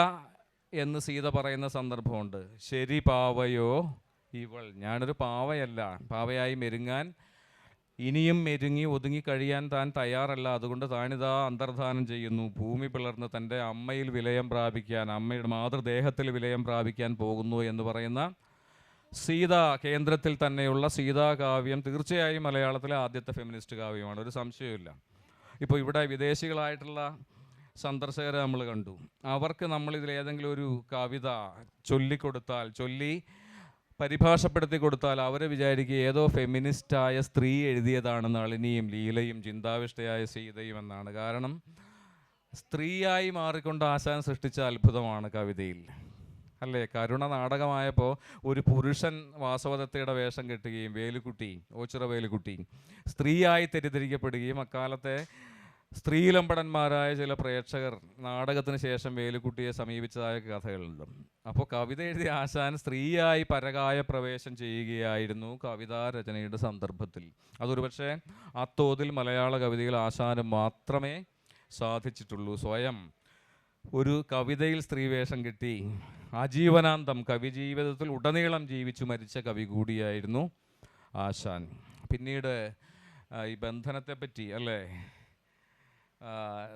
എന്ന് സീത പറയുന്ന സന്ദർഭമുണ്ട്. ശരി പാവയോ ഇവൾ, ഞാനൊരു പാവയല്ല, പാവയായി മെരുങ്ങാൻ, ഇനിയും മെരുങ്ങി ഒതുങ്ങി കഴിയാൻ താൻ തയ്യാറല്ല. അതുകൊണ്ട് താനിതാ അന്തർധാനം ചെയ്യുന്നു, ഭൂമി പിളർന്ന് തൻ്റെ അമ്മയിൽ വിലയം പ്രാപിക്കാൻ, അമ്മയുടെ മാതൃദേഹത്തിൽ വിലയം പ്രാപിക്കാൻ പോകുന്നു എന്ന് പറയുന്ന സീത കേന്ദ്രത്തിൽ തന്നെയുള്ള സീതാകാവ്യം തീർച്ചയായും മലയാളത്തിലെ ആദ്യത്തെ ഫെമിനിസ്റ്റ് കാവ്യമാണ്, ഒരു സംശയമില്ല. ഇപ്പോൾ ഇവിടെ വിദേശികളായിട്ടുള്ള സന്ദർശകരെ നമ്മൾ കണ്ടു. അവർക്ക് നമ്മളിതിൽ ഏതെങ്കിലും ഒരു കവിത ചൊല്ലി പരിഭാഷപ്പെടുത്തി കൊടുത്താൽ അവർ വിചാരിക്കുക ഏതോ ഫെമിനിസ്റ്റായ സ്ത്രീ എഴുതിയതാണ് നളിനിയും ലീലയും ചിന്താവിഷ്ടയായ സീതയും എന്നാണ്. കാരണം സ്ത്രീയായി മാറിക്കൊണ്ട് ആശാൻ സൃഷ്ടിച്ച അത്ഭുതമാണ് കവിതയിൽ അല്ലേ? കരുണ നാടകമായപ്പോൾ ഒരു പുരുഷൻ വാസവദത്തയുടെ വേഷം കെട്ടുകയും ഓച്ചിറ വേലുക്കുട്ടി സ്ത്രീയായി തെറ്റിദ്ധരിക്കപ്പെടുകയും അക്കാലത്തെ സ്ത്രീലമ്പടന്മാരായ ചില പ്രേക്ഷകർ നാടകത്തിന് ശേഷം വേലുക്കുട്ടിയെ സമീപിച്ചതായ കഥകളുണ്ട്. അപ്പോൾ കവിത എഴുതിയ ആശാൻ സ്ത്രീയായി പരകായ പ്രവേശം ചെയ്യുകയായിരുന്നു കവിതാ രചനയുടെ സന്ദർഭത്തിൽ. അതൊരു പക്ഷേ ആ തോതിൽ മലയാള കവിതയിൽ ആശാന് മാത്രമേ സാധിച്ചിട്ടുള്ളൂ. സ്വയം ഒരു കവിതയിൽ സ്ത്രീവേഷം കിട്ടി ആജീവനാന്തം കവി ജീവിതത്തിൽ ഉടനീളം ജീവിച്ചു മരിച്ച കവി കൂടിയായിരുന്നു ആശാൻ. പിന്നീട് ഈ ബന്ധനത്തെപ്പറ്റി അല്ലേ,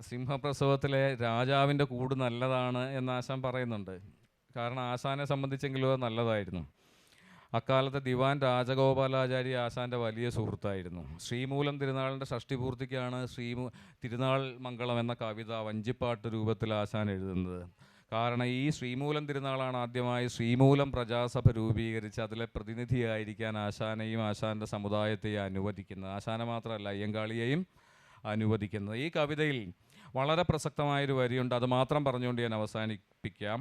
സിംഹപ്രസവത്തിലെ രാജാവിൻ്റെ കൂട് നല്ലതാണ് എന്ന് ആശാൻ പറയുന്നുണ്ട്. കാരണം ആശാനെ സംബന്ധിച്ചെങ്കിലും അത് നല്ലതായിരുന്നു. അക്കാലത്തെ ദിവാൻ രാജഗോപാലാചാരി ആശാൻ്റെ വലിയ സുഹൃത്തായിരുന്നു. ശ്രീമൂലം തിരുനാളിൻ്റെ ഷഷ്ടിപൂർത്തിക്കാണ് തിരുനാൾ മംഗളം എന്ന കവിത വഞ്ചിപ്പാട്ട് രൂപത്തിൽ ആശാൻ എഴുതുന്നത്. കാരണം ഈ ശ്രീമൂലം തിരുനാളാണ് ആദ്യമായി ശ്രീമൂലം പ്രജാസഭ രൂപീകരിച്ച് അതിലെ പ്രതിനിധിയായിരിക്കാൻ ആശാനെയും ആശാൻ്റെ സമുദായത്തെയും അനുവദിക്കുന്നത്. ആശാനെ മാത്രമല്ല അയ്യങ്കാളിയെയും അനുവദിക്കുന്നത്. ഈ കവിതയിൽ വളരെ പ്രസക്തമായൊരു വരിയുണ്ട്, അത് മാത്രം പറഞ്ഞുകൊണ്ട് ഞാൻ അവസാനിപ്പിക്കാം.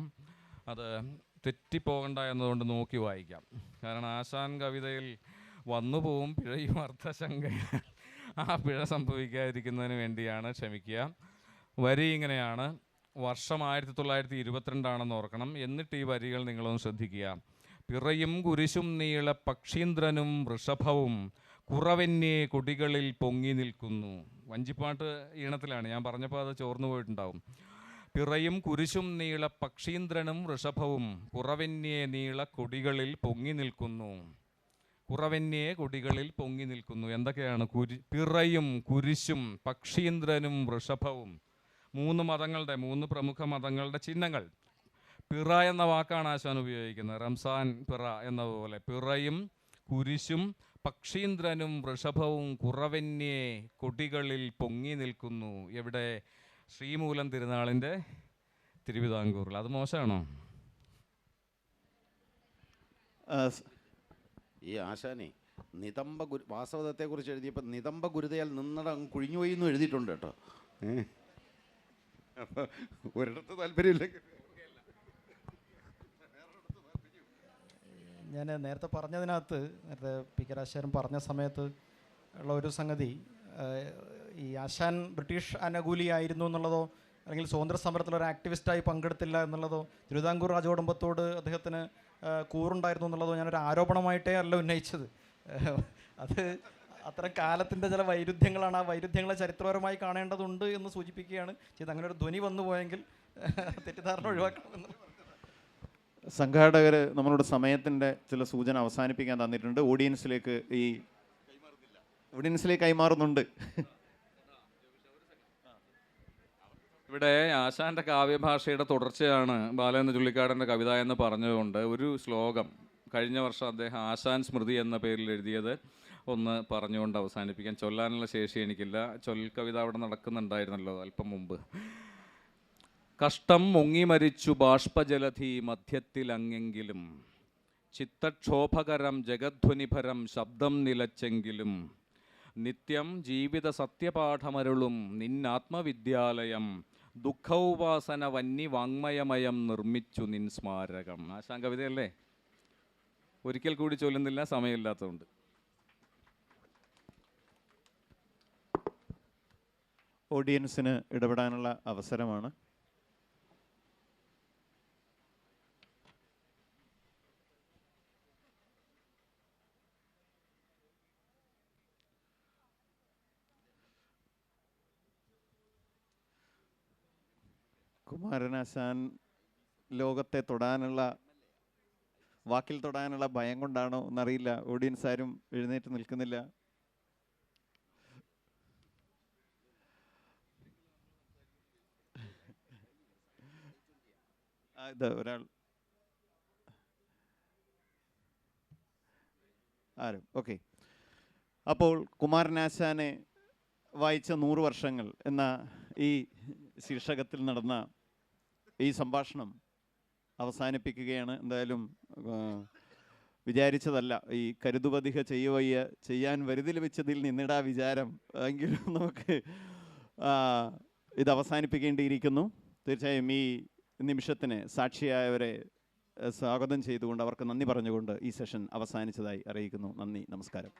അത് തെറ്റിപ്പോകണ്ട എന്നതുകൊണ്ട് നോക്കി വായിക്കാം. കാരണം ആശാൻ കവിതയിൽ വന്നു പോവും പിഴയും അർത്ഥശങ്ക, ആ പിഴ സംഭവിക്കാതിരിക്കുന്നതിന് വേണ്ടിയാണ്, ക്ഷമിക്കുക. വരി ഇങ്ങനെയാണ്. വർഷം 1922 ഓർക്കണം. എന്നിട്ട് ഈ വരികൾ നിങ്ങളൊന്ന് ശ്രദ്ധിക്കുക. പിറയും കുരിശും നീള പക്ഷീന്ദ്രനും വൃഷഭവും കുറവന്യേ കൊടികളിൽ പൊങ്ങി നിൽക്കുന്നു. വഞ്ചിപ്പാട്ട് ഈണത്തിലാണ്, ഞാൻ പറഞ്ഞപ്പോൾ അത് ചോർന്നു പോയിട്ടുണ്ടാവും. പിറയും കുരിശും നീള പക്ഷീന്ദ്രനും വൃഷഭവും കുറവന്യേ നീള കൊടികളിൽ പൊങ്ങി നിൽക്കുന്നു. കുറവന്യേ കൊടികളിൽ പൊങ്ങി നിൽക്കുന്നു. എന്തൊക്കെയാണ്? പിറയും കുരിശും പക്ഷീന്ദ്രനും വൃഷഭവും. മൂന്ന് പ്രമുഖ മതങ്ങളുടെ ചിഹ്നങ്ങൾ. പിറ എന്ന വാക്കാണ് ആശാൻ ഉപയോഗിക്കുന്നത്, റംസാൻ പിറ എന്ന പോലെ. പിറയും കുരിശും പക്ഷീന്ദ്രനും വൃഷഭവും കുറവന്യേ കൊടികളിൽ പൊങ്ങി നിൽക്കുന്നു. എവിടെ? ശ്രീമൂലം തിരുനാളിൻ്റെ തിരുവിതാംകൂറിൽ. അത് മോശമാണോ? ഈ ആശാനെ നിതംബ വാസവദത്തെക്കുറിച്ച് എഴുതിയപ്പോൾ നിതംബ ഗുരുതയാൽ നിന്നട അങ്ങ് കുഴിഞ്ഞുപോയി എന്നും എഴുതിയിട്ടുണ്ട് കേട്ടോ. അപ്പോൾ ഒരിടത്ത് താല്പര്യമില്ലെങ്കിൽ ഞാൻ നേരത്തെ പറഞ്ഞതിനകത്ത്, നേരത്തെ പി കെ രാജശേഖരൻ പറഞ്ഞ സമയത്ത് ഉള്ള ഒരു സംഗതി, ഈ ആശാൻ ബ്രിട്ടീഷ് അനുകൂലിയായിരുന്നു എന്നുള്ളതോ അല്ലെങ്കിൽ സ്വാതന്ത്ര്യ സമരത്തിൽ ഒരു ആക്ടിവിസ്റ്റായി പങ്കെടുത്തില്ല എന്നുള്ളതോ തിരുവിതാംകൂർ രാജകുടുംബത്തോട് അദ്ദേഹത്തിന് കൂറുണ്ടായിരുന്നു എന്നുള്ളതോ ഞാനൊരു ആരോപണമായിട്ടേ അല്ല ഉന്നയിച്ചത്. അത് അത്തരം കാലത്തിൻ്റെ ചില വൈരുദ്ധ്യങ്ങളാണ്. ആ വൈരുദ്ധ്യങ്ങളെ ചരിത്രപരമായി കാണേണ്ടതുണ്ട് എന്ന് സൂചിപ്പിക്കുകയാണ് ചെയ്ത്. അങ്ങനെ ഒരു ധ്വനി വന്നു പോയെങ്കിൽ തെറ്റിദ്ധാരണ ഒഴിവാക്കണമെന്ന്. സംഘാടകർ നമ്മളോട് സമയത്തിൻ്റെ ചില സൂചന അവസാനിപ്പിക്കാൻ തന്നിട്ടുണ്ട്. ഓഡിയൻസിലേക്ക് കൈമാറുന്നുണ്ട്. ഇവിടെ ആശാൻ്റെ കാവ്യഭാഷയുടെ തുടർച്ചയാണ് ബാലേന്ദ്ര ചുള്ളിക്കാടൻ്റെ കവിത എന്ന് പറഞ്ഞതുകൊണ്ട് ഒരു ശ്ലോകം കഴിഞ്ഞ വർഷം അദ്ദേഹം ആശാൻ സ്മൃതി എന്ന പേരിൽ എഴുതിയത് ഒന്ന് പറഞ്ഞുകൊണ്ട് അവസാനിപ്പിക്കാൻ. ചൊല്ലാനുള്ള ശേഷി എനിക്കില്ല. കവിത അവിടെ നടക്കുന്നുണ്ടായിരുന്നല്ലോ അല്പം മുമ്പ്. കഷ്ടം മുങ്ങി മരിച്ചു ബാഷ്പജലധി മധ്യത്തിലങ്ങെങ്കിലും, ചിത്തക്ഷോഭകരം ജഗധ്വനിഭരം ശബ്ദം നിലച്ചെങ്കിലും, നിത്യം ജീവിത സത്യപാഠമരുളും നിന്നാത്മവിദ്യാലയം, ദുഃഖോപാസന വന്നി വാങ്മയമയം നിർമ്മിച്ചു നിൻ സ്മാരകം. ആശാൻ കവിതയല്ലേ? ഒരിക്കൽ കൂടി ചൊല്ലുന്നില്ല, സമയമില്ലാത്തതുകൊണ്ട്. ഓഡിയൻസിന് ഇടപെടാനുള്ള അവസരമാണ്. കുമാരനാശാൻ ലോകത്തെ തൊടാനുള്ള, വാക്കിൽ തൊടാനുള്ള ഭയം കൊണ്ടാണോ എന്നറിയില്ല, ഓഡിയൻസ് ആരും എഴുന്നേറ്റ് നിൽക്കുന്നില്ല. ഇത് ഒരാൾ ആരും ഓക്കെ. അപ്പോൾ കുമാരനാശാനെ വായിച്ച 100 വർഷങ്ങൾ എന്ന ഈ ശീർഷകത്തിൽ നടന്ന ഈ സംഭാഷണം അവസാനിപ്പിക്കുകയാണ്. എന്തായാലും വിചാരിച്ചതല്ല, ഈ കരുതുപതിക ചെയ്യുവയ്യ ചെയ്യാൻ വരുതിൽ വെച്ചതിൽ നിന്നിടാ വിചാരം, എങ്കിലും നമുക്ക് ഇത് അവസാനിപ്പിക്കേണ്ടിയിരിക്കുന്നു. തീർച്ചയായും ഈ നിമിഷത്തിന് സാക്ഷിയായവരെ സ്വാഗതം ചെയ്തുകൊണ്ട് അവർക്ക് നന്ദി പറഞ്ഞുകൊണ്ട് ഈ സെഷൻ അവസാനിച്ചതായി അറിയിക്കുന്നു. നന്ദി, നമസ്കാരം.